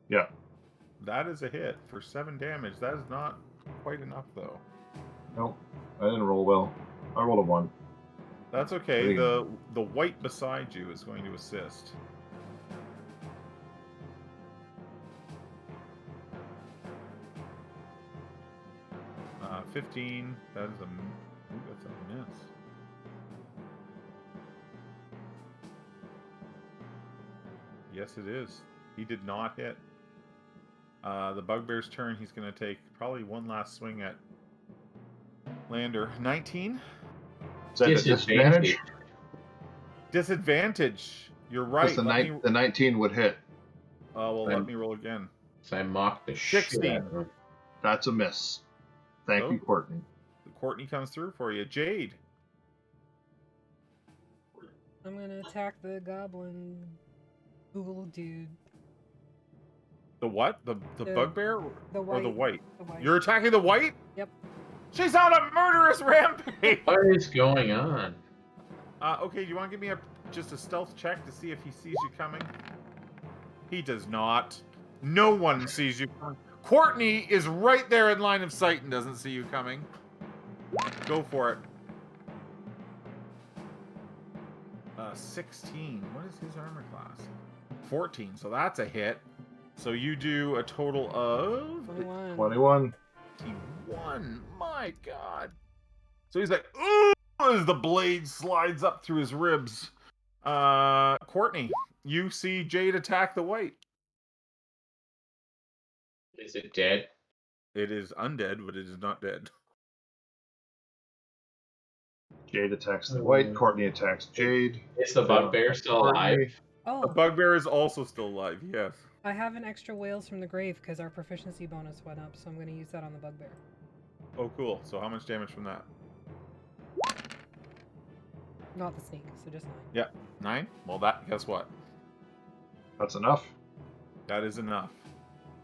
Yeah. That is a hit for 7 damage. That is not quite enough, though. Nope. I didn't roll well. I rolled a 1. That's okay. The white beside you is going to assist. Uh, 15. That is that's a miss. Yes, it is. He did not hit. The bugbear's turn. He's going to take probably one last swing at Lander. 19? Is that a disadvantage? Disadvantage. You're right. Because the 19 would hit. Well, let me roll again. So I mocked the shit 16. out of him. That's a miss. Thank you, Courtney. Courtney comes through for you. Jade. I'm gonna attack the goblin Google dude. The what? The bugbear? The white. Or the white? The white. You're attacking the white? Yep. She's on a murderous rampage! What is going on? Okay, do you want to give me just a stealth check to see if he sees you coming? He does not. No one sees you coming. Courtney is right there in line of sight and doesn't see you coming. Go for it. 16. What is his armor class? 14. So that's a hit. So you do a total of 21. 21. 21. My God. So he's like, ooh, as the blade slides up through his ribs. Courtney, you see Jade attack the white. Is it dead? It is undead, but it is not dead. Jade attacks the white. Courtney attacks Jade. Is the bugbear still alive? The Oh, bugbear is also still alive, yes. I have an extra whales from the grave because our proficiency bonus went up, so I'm gonna use that on the bugbear. Oh, cool. So how much damage from that? Not the sneak, so just 9. Yeah, 9? Well, guess what? That's enough. That is enough.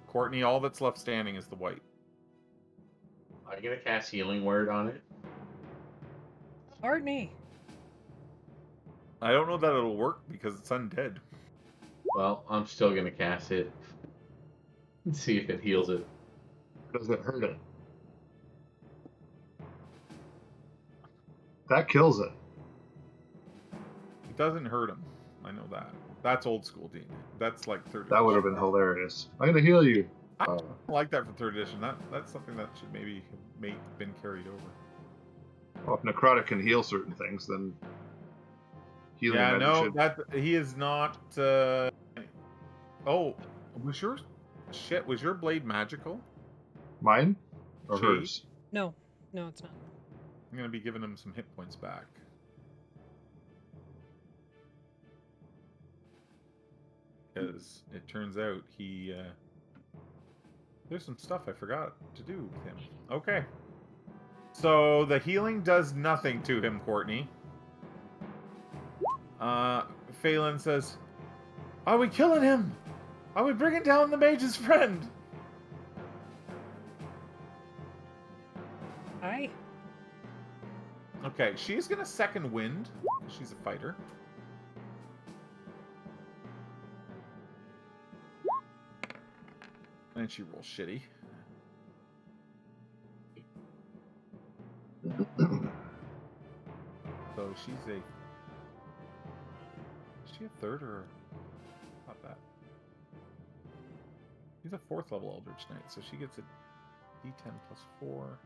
Courtney, all that's left standing is the white. Are you gonna cast Healing Word on it? Courtney! I don't know that it'll work because it's undead. Well, I'm still gonna cast it. Let's see if it heals it. Does it hurt it? That kills it. It doesn't hurt him. I know that. That's old school D&D. That's like third That would have edition. been hilarious. I'm gonna heal you. I like that for third edition. That's something that should maybe have been carried over. Well, if necrotic can heal certain things, then healing Yeah, magic no, should. that he is not. Oh, was your blade magical? Mine or Jade? hers? No, no, it's not. I'm gonna be giving him some hit points back. Because it turns out he there's some stuff I forgot to do with him. Okay. So the healing does nothing to him, Courtney. Phelan says, "Are we killing him? Are we bringing down the mage's friend?" Aye. Okay, she's gonna second wind. She's a fighter. And she rolls shitty. So she's a... Is she a third or... Not that. She's a 4th level Eldritch Knight, so she gets a D10 plus 4.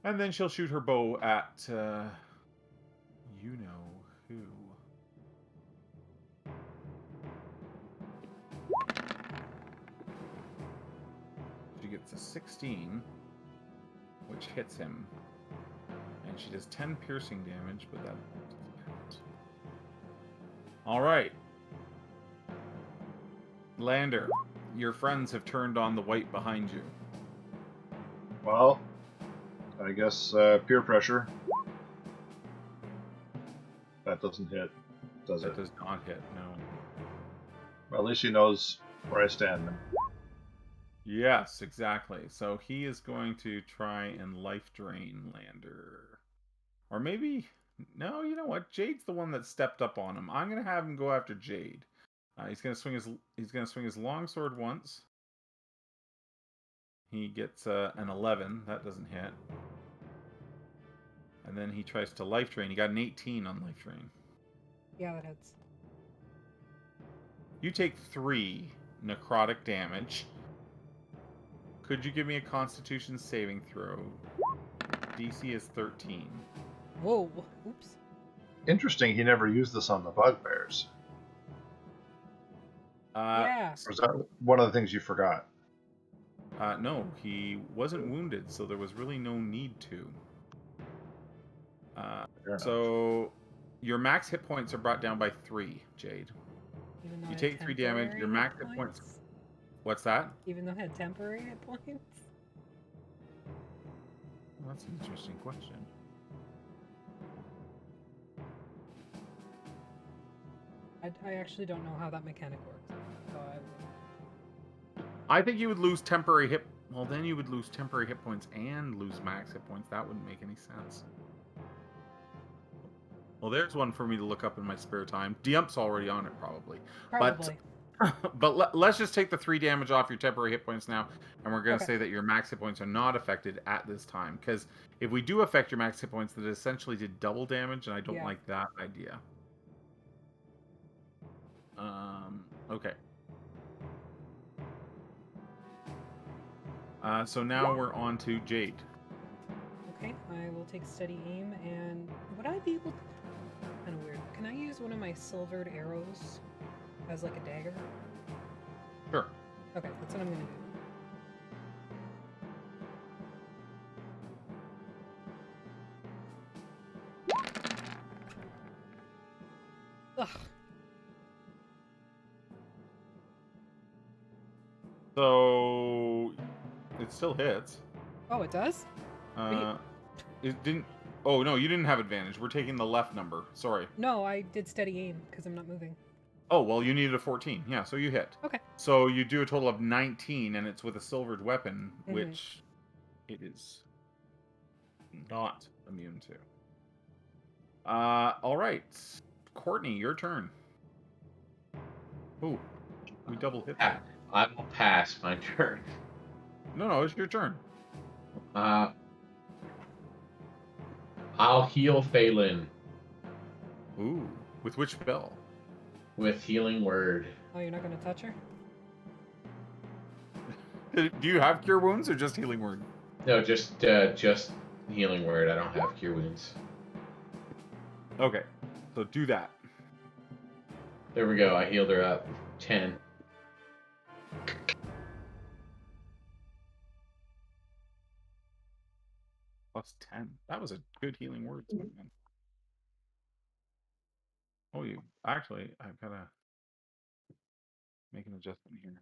And then she'll shoot her bow at... you know who. She gets a 16, which hits him. And she does 10 piercing damage, but that doesn't count. Alright. Lander, your friends have turned on the white behind you. Well, I guess peer pressure. That doesn't hit, does That it? does not hit, no. Well, at least he knows where I stand. Yes, exactly. So he is going to try and life drain Lander. Or maybe... No, you know what? Jade's the one that stepped up on him. I'm going to have him go after Jade. He's going to swing his longsword once. He gets an 11. That doesn't hit. And then he tries to life drain. He got an 18 on life drain. Yeah, that hits. You take 3 necrotic damage. Could you give me a Constitution saving throw? DC is 13. Whoa. Oops. Interesting, he never used this on the bugbears. Yeah. Or is that one of the things you forgot? No, he wasn't wounded, so there was really no need to. Fair enough. So your max hit points are brought down by 3, Jade. Even though You I take had 3 damage. temporary Your max hit points. What's that? Even though I had temporary hit points? Well, that's an interesting question. I actually don't know how that mechanic works. So I think you would lose temporary hit. Well, then you would lose temporary hit points and lose max hit points. That wouldn't make any sense. Well, there's one for me to look up in my spare time. Diump's already on it, probably. probably. But let's just take the 3 damage off your temporary hit points now, and we're going to Okay. say that your max hit points are not affected at this time. Because if we do affect your max hit points, that essentially did double damage, and I don't Yeah. like that idea. Okay. So now we're on to Jade. Okay, I will take steady aim, and would I be able? Kind of weird. Can I use one of my silvered arrows as like a dagger? Sure. Okay, that's what I'm gonna do. Ugh. So it still hits. Oh, it does? It didn't. Oh no, you didn't have advantage. We're taking the left number. Sorry. No, I did steady aim because I'm not moving. Oh well, you needed a 14. Yeah, so you hit. Okay. So you do a total of 19, and it's with a silvered weapon, Mhm. which it is not immune to. All right, Courtney, your turn. Ooh, we double hit that. I will pass my turn. No, it's your turn. I I'll heal Phelan Ooh, with which spell? with Healing Word. Oh, you're not gonna touch her? Do you have cure wounds or just healing word? No, just Healing Word. I don't have Cure Wounds. Okay, so do that. There we go. I healed her up. 10. Plus 10. That was a good healing word. Man. Oh, you actually, I've got to make an adjustment here.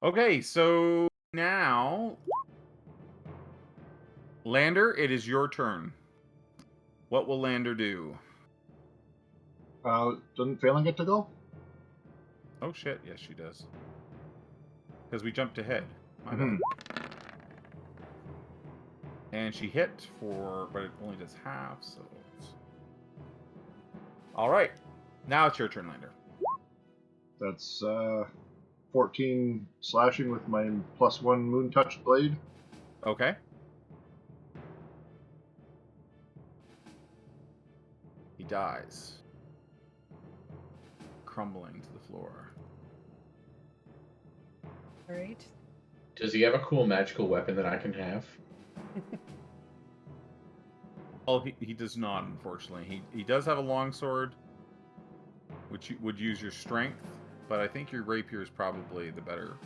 Okay, so now, Lander, it is your turn. What will Lander do? Doesn't Phelan get to go? Oh shit, yes she does. Because we jumped ahead. My Mhm. bad. And she hit but it only does half, so it's... Alright. Now it's your turn, Lander. That's 14 slashing with my +1 moon touch blade. Okay. He dies. Crumbling to the floor. Alright. Does he have a cool magical weapon that I can have? Oh, he does not, unfortunately. He does have a longsword, which would use your strength, but I think your rapier is probably the better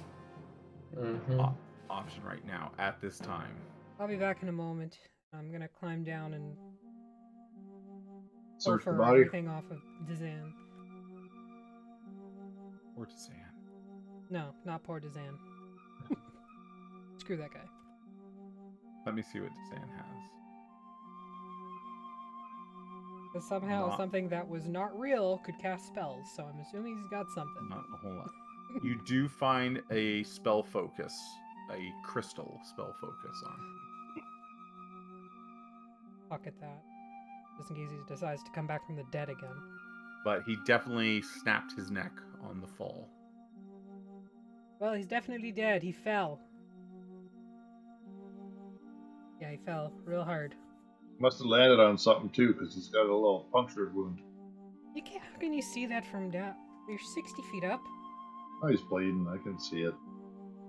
option right now at this time. I'll be back in a moment. I'm gonna climb down and Search the pilfer body. everything off of Dizan. Or to Sam. No, not poor Dizan. Screw that guy. Let me see what Sam has. Because somehow Not- something that was not real could cast spells, so I'm assuming he's got something. Not a whole lot. You do find a spell focus, a crystal spell focus on him. Pocket that. Just in case he decides to come back from the dead again. But he definitely snapped his neck on the fall. Well, he's definitely dead. He fell. Yeah, he fell real hard. Must have landed on something too, because he's got a little punctured wound. You can't. How can you see that from down? You're 60 feet up. Oh, he's bleeding. I can see it.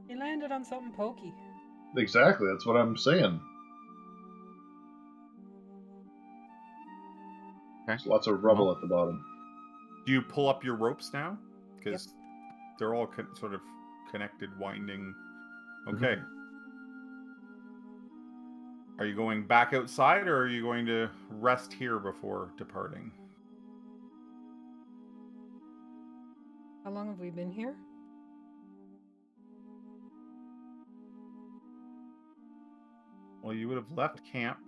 He landed on something pokey. Exactly. That's what I'm saying. Okay. There's lots of rubble at the bottom. Do you pull up your ropes now? Because they're all sort of connected, winding. Okay. Are you going back outside, or are you going to rest here before departing? How long have we been here? Well, you would have left camp,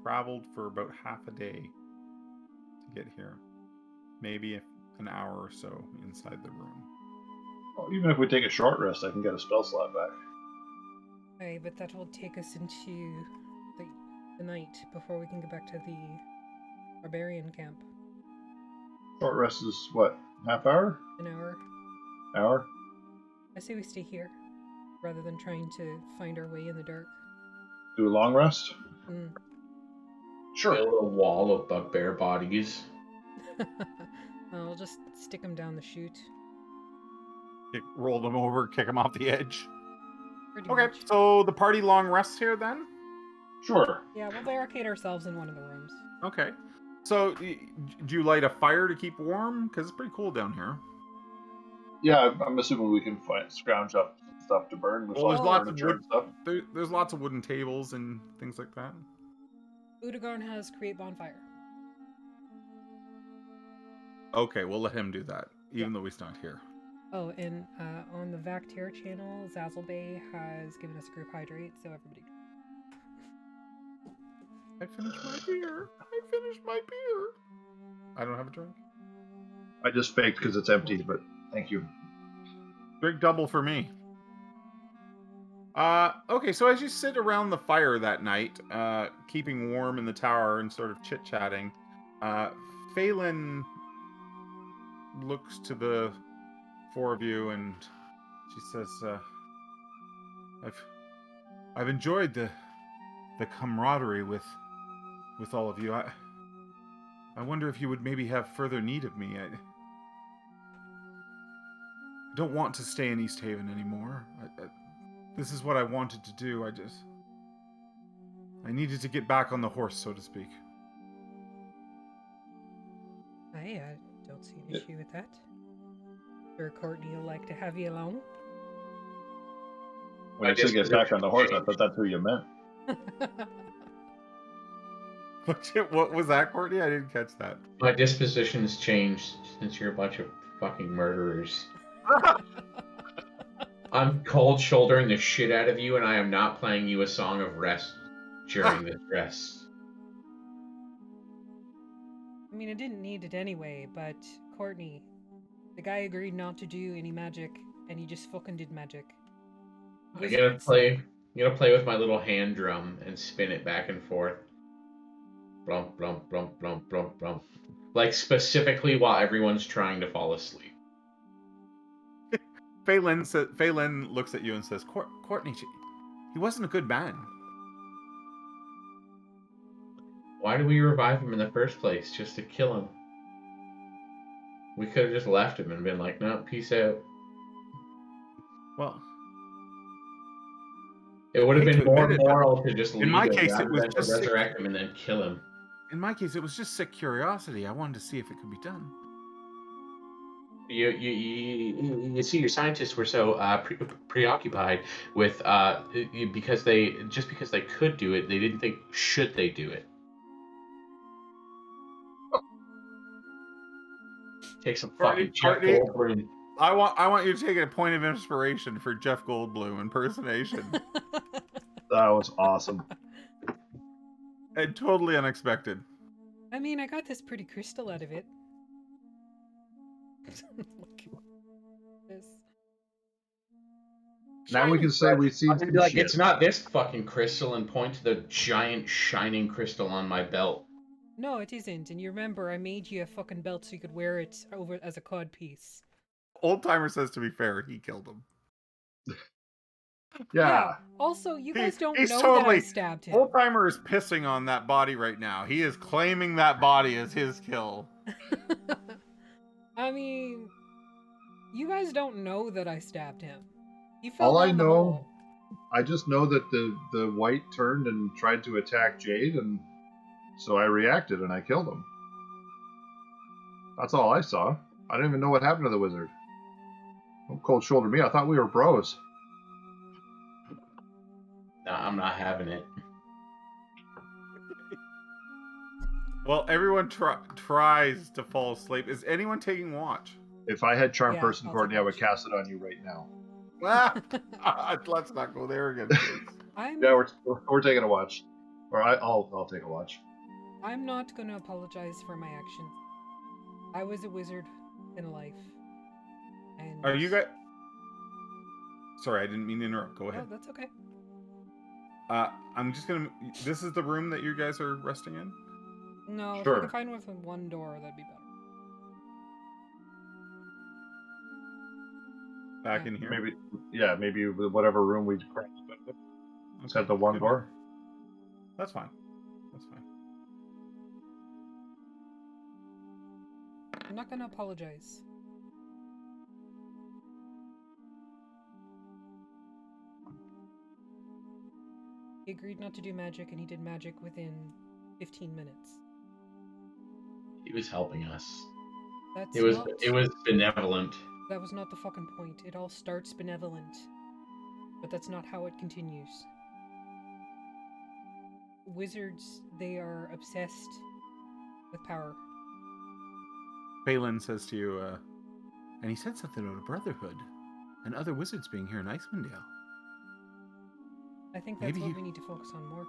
traveled for about half a day to get here. Maybe an hour or so inside the room. Well, even if we take a short rest, I can get a spell slot back. Okay, but that will take us into the night before we can get back to the barbarian camp. Short rest is what? Half hour? An hour. Hour? I say we stay here, rather than trying to find our way in the dark. Do a long rest? Mm. Sure. Build a wall of bugbear bodies. I'll just stick them down the chute. Roll them over, kick them off the edge. Pretty Okay, much. so the party long rests here then? Sure. Yeah, we'll barricade ourselves in one of the rooms. Okay. So, do you light a fire to keep warm? Because it's pretty cool down here. Yeah, I'm assuming we can scrounge up some stuff to burn. Well, there's Oh. lots of furniture wood. and stuff. There's lots of wooden tables and things like that. Udagarn has create bonfire. Okay, we'll let him do that, even though he's not here. Oh, and on the Vactier channel, Zazzle Bay has given us a group hydrate, so everybody. I finished my beer. I don't have a drink. I just faked because it's empty, but thank you. Drink double for me. Okay, so as you sit around the fire that night, keeping warm in the tower and sort of chit-chatting, Phelan looks to the four of you and she says, I've enjoyed the the camaraderie with all of you. I wonder if you would maybe have further need of me. I don't want to stay in East Haven anymore. This is what I wanted to do. I needed to get back on the horse, so to speak. I don't see an issue with that. Sure, Courtney will like to have you along. When you say get back on the horse, I thought that's who you meant. What was that, Courtney? I didn't catch that. My disposition has changed since you're a bunch of fucking murderers. I'm cold shouldering the shit out of you, and I am not playing you a song of rest during this rest. I mean, I didn't need it anyway, but Courtney, the guy agreed not to do any magic, and he just fucking did magic. I'm gonna play with my little hand drum and spin it back and forth. Blump, blump, blump, blump, blump, blump. Like, specifically while everyone's trying to fall asleep. Phelan looks at you and says, Courtney, he wasn't a good man. Why did we revive him in the first place? Just to kill him. We could have just left him and been like, no, peace out. Well, it would have been more moral to just leave him. In my case, it was just resurrect him and then kill him. In my case, it was just sick curiosity. I wanted to see if it could be done. You see, your scientists were so preoccupied with because they could do it, they didn't think should they do it. Take some fucking Jeff Goldblum. I want you to take a point of inspiration for Jeff Goldblum impersonation. That was awesome. And totally unexpected. I mean, I got this pretty crystal out of it. Now we can say we've seen some like, shit. it's not this fucking crystal, and point to the giant shining crystal on my belt. No, it isn't. And you remember, I made you a fucking belt so you could wear it over as a cod piece. Old Timer says, to be fair, he killed him. Yeah. Also, you guys don't he's know totally, that I stabbed him. Old Timer is pissing on that body right now. He is claiming that body as his kill. I mean, you guys don't know that I stabbed him. He fell All I down the know, hole. I just know that the white turned and tried to attack Jade, and so I reacted and I killed him. That's all I saw. I didn't even know what happened to the wizard. Don't cold shoulder me. I thought we were bros. Nah, I'm not having it. Well, everyone tries to fall asleep. Is anyone taking watch? If I had Charm Yeah, Person, I'll Courtney, take I would watch. cast it on you right now. Let's not go there again, please. Yeah, we're taking a watch. Or I'll take a watch. I'm not going to apologize for my actions. I was a wizard in life. And Are you guys... Sorry, I didn't mean to interrupt. Go ahead. Oh, that's okay. I'm just gonna... This is the room that you guys are resting in? No, Sure. if I could find one door, that'd be better. Back in here? Maybe whatever room we cracked open. It's got the one Good. door. That's fine. That's fine. I'm not going to apologize. He agreed not to do magic, and he did magic within 15 minutes. He was helping us. That's It was not, benevolent. That was not the fucking point. It all starts benevolent. But that's not how it continues. Wizards, they are obsessed with power. Phelan says to you, and he said something about a brotherhood and other wizards being here in Icewind Dale. I think that's Maybe what we need to focus on more.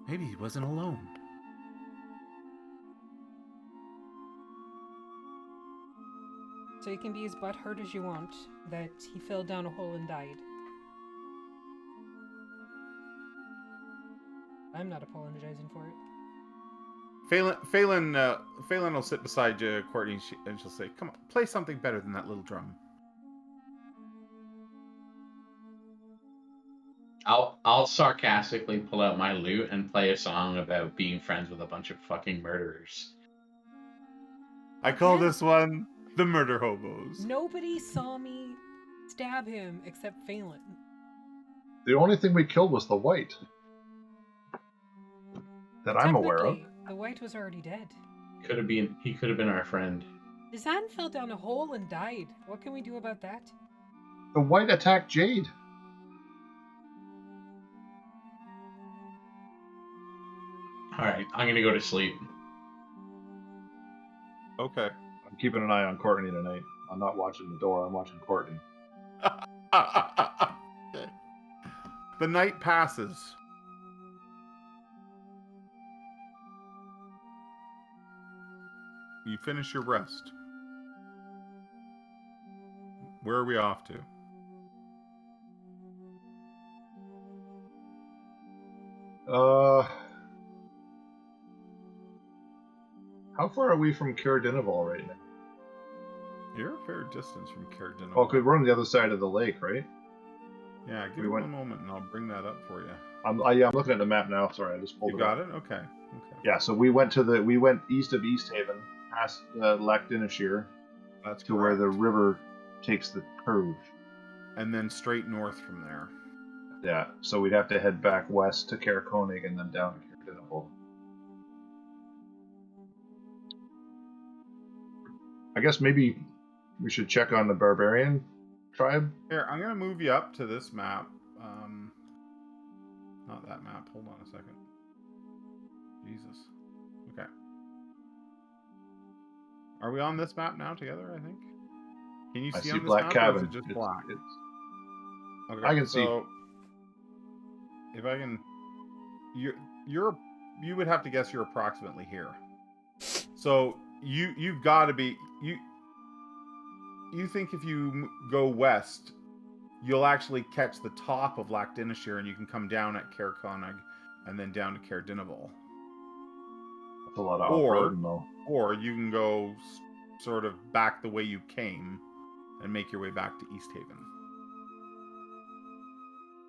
Maybe he wasn't alone. So you can be as butthurt as you want that he fell down a hole and died. I'm not apologizing for it. Phelan will sit beside you, Courtney, and she'll say, "Come on, play something better than that little drum." I'll sarcastically pull out my lute and play a song about being friends with a bunch of fucking murderers. I call Yeah. this one the murder hobos. Nobody saw me stab him except Phelan. The only thing we killed was the white. That I'm aware of. Technically, the white was already dead. He could have been our friend. Dizan fell down a hole and died. What can we do about that? The white attacked Jade. All right, I'm gonna go to sleep. Okay. I'm keeping an eye on Courtney tonight. I'm not watching the door. I'm watching Courtney. The night passes. You finish your rest. Where are we off to? How far are we from Caradinival right now? You're a fair distance from Caradinival. Oh, because we're on the other side of the lake, right? Yeah, give me one moment and I'll bring that up for you. I'm looking at the map now. Sorry, I just pulled You it got up. it? Okay. Yeah, so we went east of East Haven, past Lackdinashire, That's to where correct. the river takes the curve. And then straight north from there. Yeah, so we'd have to head back west to Caerconig and then down to Caradinival. I guess maybe we should check on the barbarian tribe. Here, I'm going to move you up to this map. Not that map. Hold on a second. Jesus. Okay. Are we on this map now together, I think? Can you I see see on this Black map, Cabin. or is it just black? Okay, I can see. so if I can, you would have to guess you're approximately here. So you've got to be you think if you go west, you'll actually catch the top of Lackdinashire and you can come down at Caerconig and then down to Caradinival. That's a lot of off-roading, though. Or you can go sort of back the way you came and make your way back to East Haven.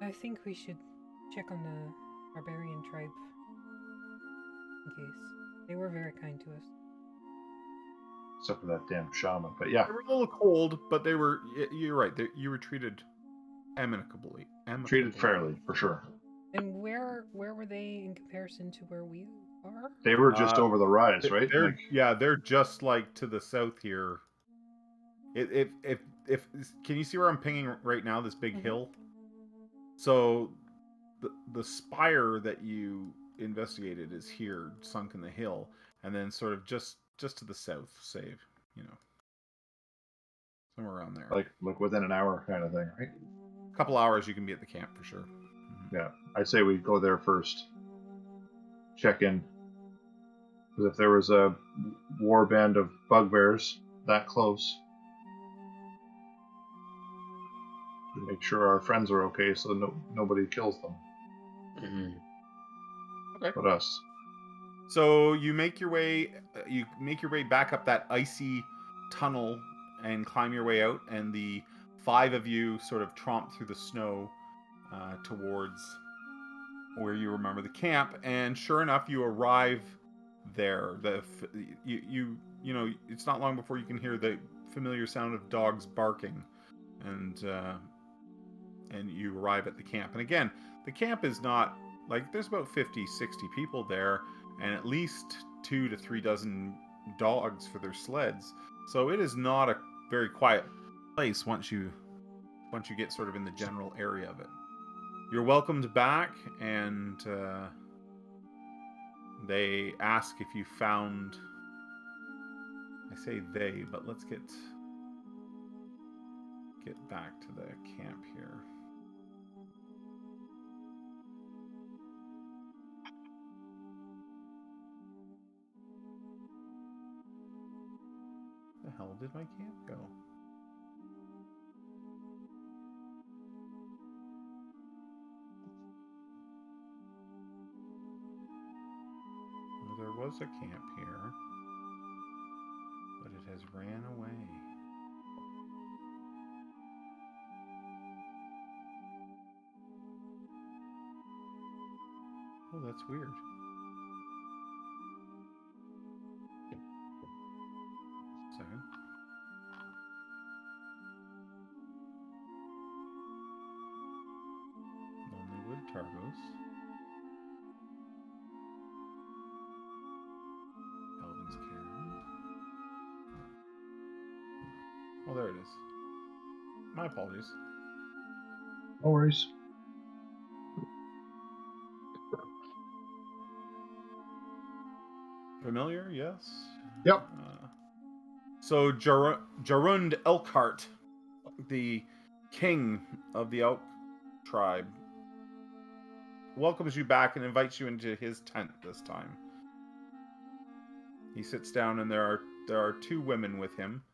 I think we should check on the barbarian tribe. In case. They were very kind to us. Except for that damn shaman. But yeah. They were a little cold, but they were, you're right, you were treated amicably. Treated fairly, for sure. And where were they in comparison to where we are? They were just over the rise, right? They're just like to the south here. If can you see where I'm pinging right now? This big hill. So the spire that you investigated is here, sunk in the hill, and then sort of just to the south, save, somewhere around there. Like within an hour kind of thing, right? A couple hours you can be at the camp for sure. Yeah, I'd say we go there first. Check in. Because if there was a war band of bugbears that close, we make sure our friends are okay, so nobody kills them. Okay. But us. So you make your way back up that icy tunnel and climb your way out, and the 5 of you sort of tromp through the snow towards where you remember the camp. And sure enough, you arrive there. You know it's not long before you can hear the familiar sound of dogs barking, and you arrive at the camp. And again, the camp is not like, there's about 50, 60 people there, and at least 2 to 3 dozen dogs for their sleds. So it is not a very quiet place once you get sort of in the general area of it. You're welcomed back, and they ask if you found, I say they, but let's get back to the camp here. Where the hell did my camp go? Well, there was a camp here, but it has ran away. Oh, that's weird. Second. Lonelywood, Targos. Elvin's Cairn. Oh, there it is. My apologies. No worries. Familiar? Yes. Yep. So Jarund Elkhart, the king of the Elk tribe, welcomes you back and invites you into his tent this time. He sits down, and there are two women with him.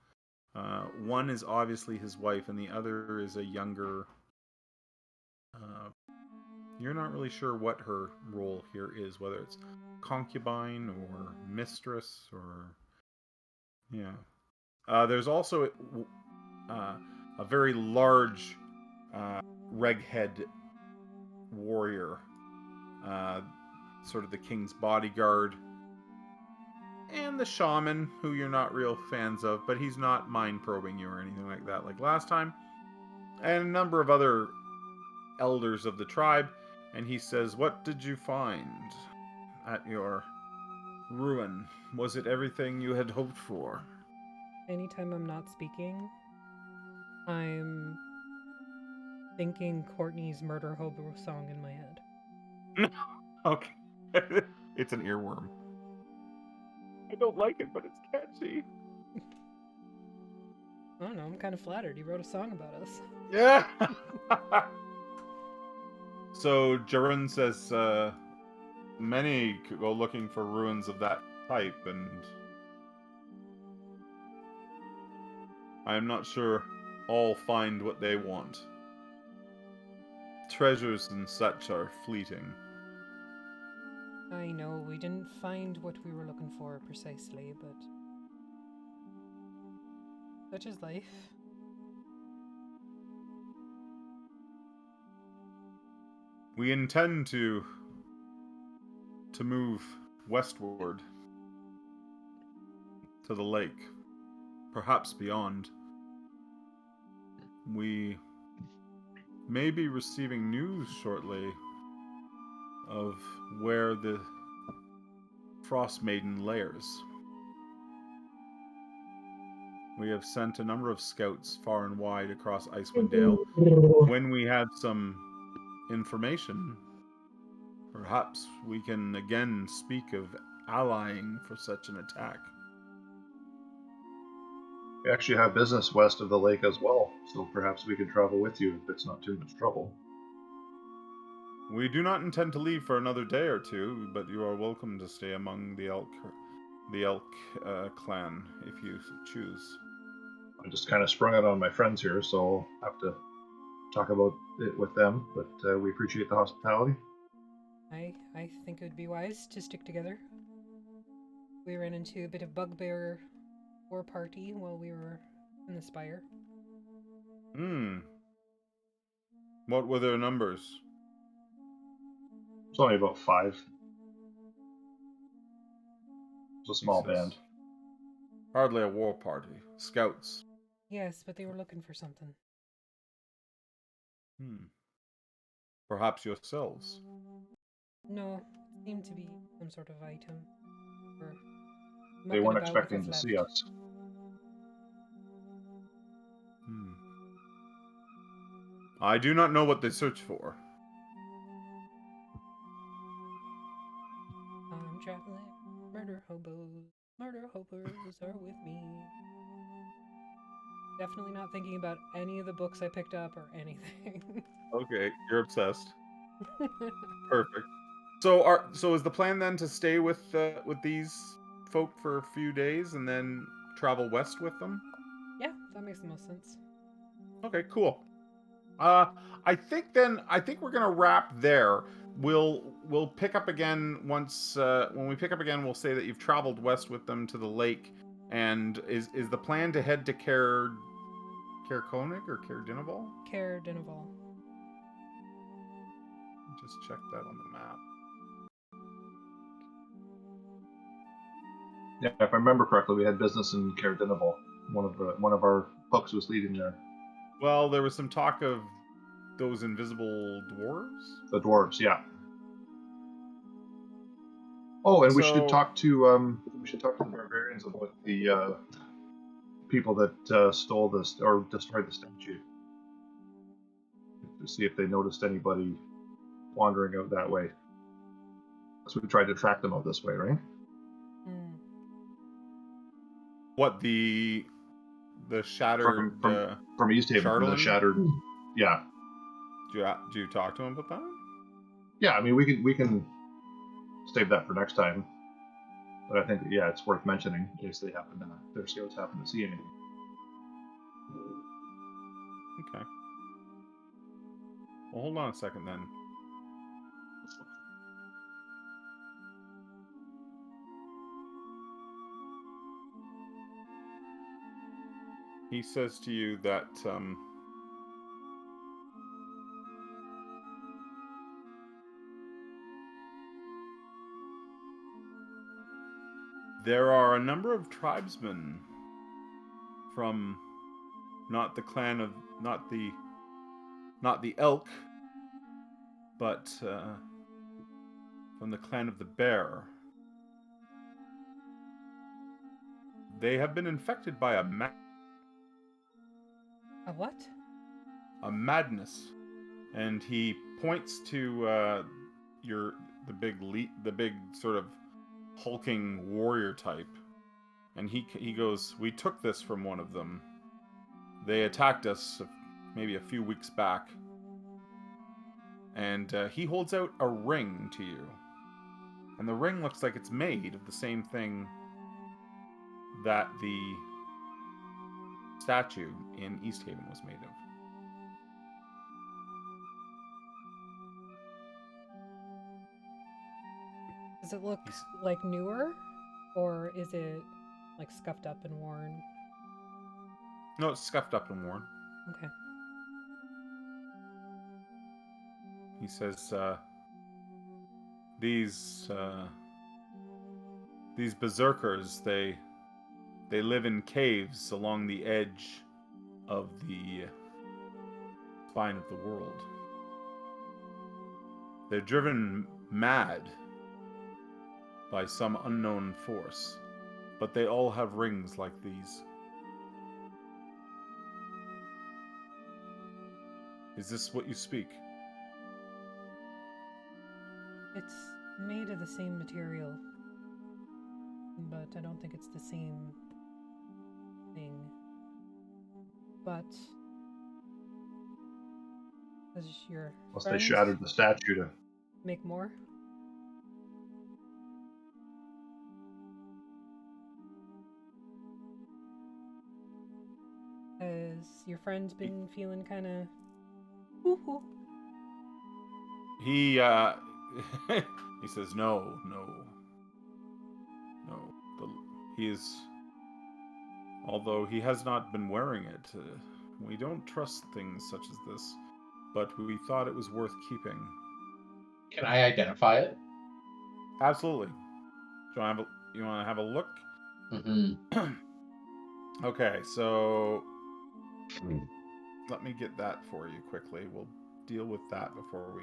One is obviously his wife, and the other is a younger. You're not really sure what her role here is, whether it's concubine or mistress or yeah. There's also a very large reghead warrior, sort of the king's bodyguard, and the shaman, who you're not real fans of, but he's not mind probing you or anything like that like last time, and a number of other elders of the tribe. And he says, "What did you find at your ruin? Was it everything you had hoped for?" Anytime I'm not speaking, I'm thinking Courtney's Murder Hobo song in my head. Okay. It's an earworm. I don't like it, but it's catchy. I don't know, I'm kind of flattered. He wrote a song about us. Yeah. So Jarun says, many could go looking for ruins of that type, and I am not sure all find what they want. Treasures and such are fleeting. I know we didn't find what we were looking for precisely, but such is life. We intend to move westward to the lake, perhaps beyond. We may be receiving news shortly of where the Frost Maiden lairs. We have sent a number of scouts far and wide across Icewind Dale. When we have some information, perhaps we can again speak of allying for such an attack. We actually have business west of the lake as well, so perhaps we can travel with you if it's not too much trouble. We do not intend to leave for another day or two, but you are welcome to stay among the elk clan if you choose. I just kind of sprung it on my friends here, so I'll have to talk about it with them, but we appreciate the hospitality. I think it would be wise to stick together. We ran into a bit of bugbear war party while we were in the spire. What were their numbers? It's only about 5. It's a small Jesus. band. Hardly a war party. Scouts. Yes, but they were looking for something. Perhaps yourselves. No, it seemed to be some sort of item. Or They weren't expecting to see us. I do not know what they search for. I'm traveling. Murder hobos are with me. Definitely not thinking about any of the books I picked up or anything. Okay, you're obsessed. Perfect. So is the plan then to stay with these folk for a few days and then travel west with them? Yeah, that makes the most sense. Okay, cool. I think we're gonna wrap there. We'll pick up again once when we pick up again. We'll say that you've traveled west with them to the lake, and is the plan to head to Cair Koenig or Cair Dinaval? Cair Dinaval. Just check that on the map. Yeah, if I remember correctly, we had business in Caradinable. One of our folks was leading there. Well, there was some talk of those invisible dwarves. The dwarves, yeah. Oh, and we should talk to the barbarians about the people that stole this or destroyed the statue. To see if they noticed anybody wandering out that way. So we tried to track them out this way, right? Hmm. What the shattered from East Haven, from the Charlton? shattered. Yeah. Do you talk to him about that? Yeah, I mean we can save that for next time. But I think it's worth mentioning in case they their scouts happen to see anything. Okay. Well, hold on a second then. He says to you that there are a number of tribesmen from not the clan of not the elk, but from the clan of the bear. They have been infected by a what? A madness, and he points to the big sort of hulking warrior type, and he goes, "We took this from one of them. They attacked us maybe a few weeks back." And he holds out a ring to you, and the ring looks like it's made of the same thing that the statue in East Haven was made of. Does it look like newer, or is it like scuffed up and worn? No, it's scuffed up and worn. Okay. He says, these berserkers, they live in caves along the edge of the spine of the world. They're driven mad by some unknown force, but they all have rings like these. Is this what you speak? It's made of the same material, but I don't think it's the same thing. But does your Unless friend they shattered the statue to make more? Has your friend been feeling kind of woo-hoo? He he says, no. He is, although he has not been wearing it, we don't trust things such as this, but we thought it was worth keeping. Can I identify it? Absolutely. You want to have a look? Mm-hmm. Okay, so let me get that for you quickly. We'll deal with that before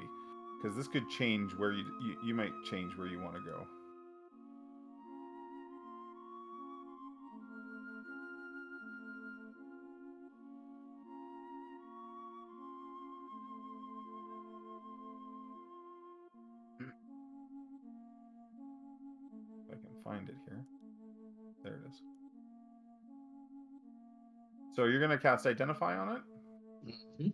because this could change where you might change where you want to go. If I can find it here. There it is. So you're going to cast Identify on it? Mm-hmm.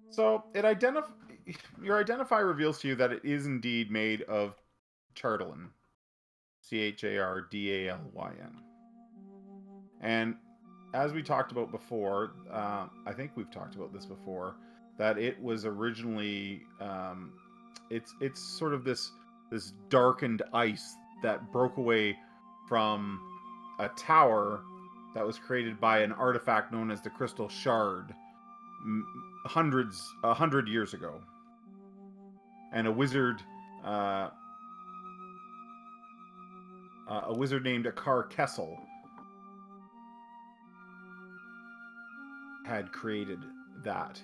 So your Identify reveals to you that it is indeed made of Chardalyn. Chardalyn. And as we talked about before, I think we've talked about this before, that it was originally it's sort of this darkened ice that broke away from a tower that was created by an artifact known as the Crystal Shard, 100 years ago, and a wizard named Akar Kessel had created that.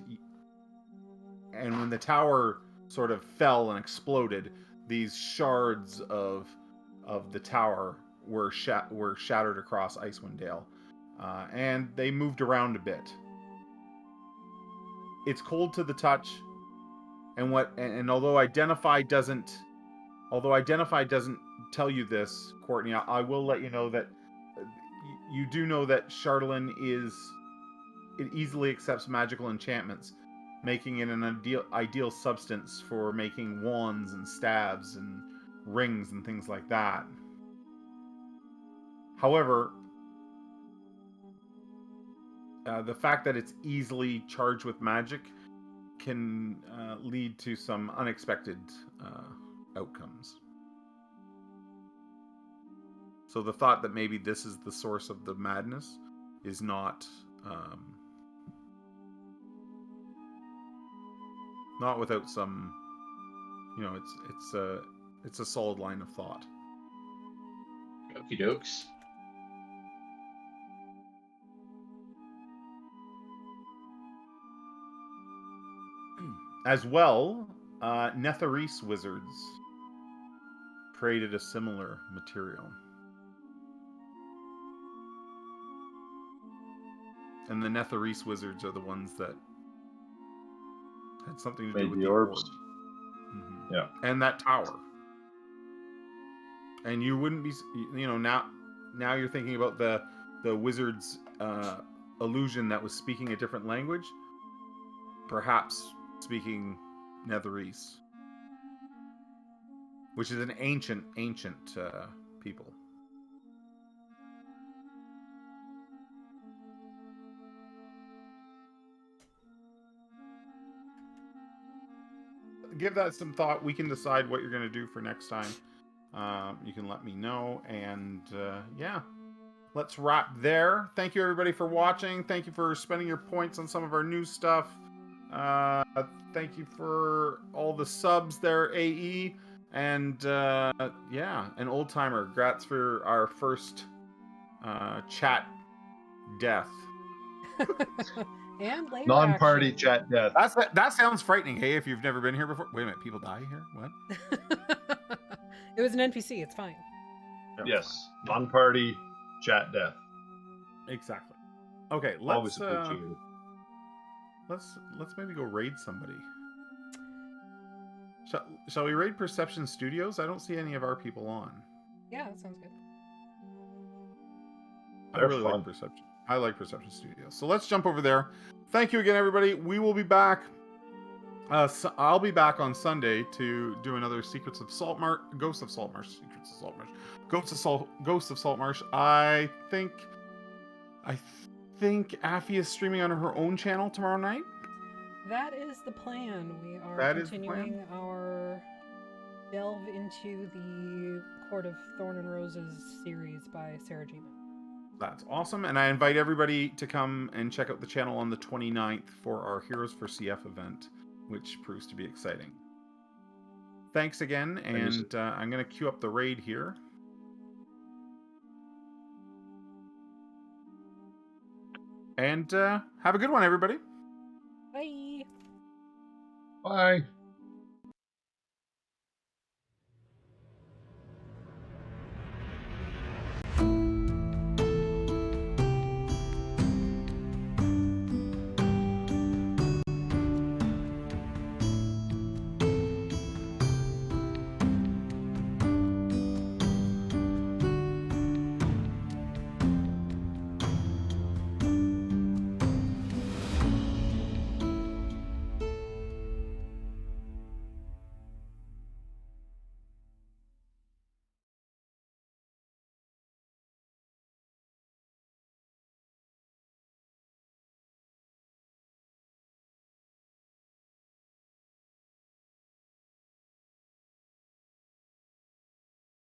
And when the tower sort of fell and exploded, these shards of the tower were shattered across Icewind Dale, and they moved around a bit. It's cold to the touch, and although Identify doesn't tell you this, Courtney, I will let you know that you do know that Chardalyn it easily accepts magical enchantments, making it an ideal substance for making wands and staves and rings and things like that. However, the fact that it's easily charged with magic can lead to some unexpected outcomes. So the thought that maybe this is the source of the madness is not without some, it's a solid line of thought. Okie dokes. As well, Netherese wizards created a similar material. And the Netherese wizards are the ones that had something to do Made with the the orbs. orb. Mm-hmm. Yeah. And that tower. And you wouldn't be, now you're thinking about the wizard's illusion that was speaking a different language. Perhaps speaking Netherese, which is an ancient people. Give that some thought. We can decide what you're going to do for next time. You can let me know, and yeah, let's wrap there. Thank you everybody for watching. Thank you for spending your points on some of our new stuff. Thank you for all the subs there, AE, and yeah, an old timer. Grats for our first chat death. And later Non-party action. chat death. That sounds frightening. Hey, if you've never been here before, wait a minute, people die here? What? It was an NPC. It's fine. Yes, non-party chat death. Exactly. Okay, Always appreciated. Let's maybe go raid somebody. Shall we raid Perception Studios? I don't see any of our people on. Yeah, that sounds good. I really like Perception. I like Perception Studios. So let's jump over there. Thank you again, everybody. We will be back. I'll be back on Sunday to do another Ghosts of Saltmarsh. I think Affy is streaming on her own channel tomorrow night. That is the plan. We are continuing our delve into the Court of Thorn and Roses series by Sarah G. That's awesome. And I invite everybody to come and check out the channel on the 29th for our Heroes for CF event, which proves to be exciting. Thanks again, and I'm going to queue up the raid here. And have a good one, everybody. Bye. Bye.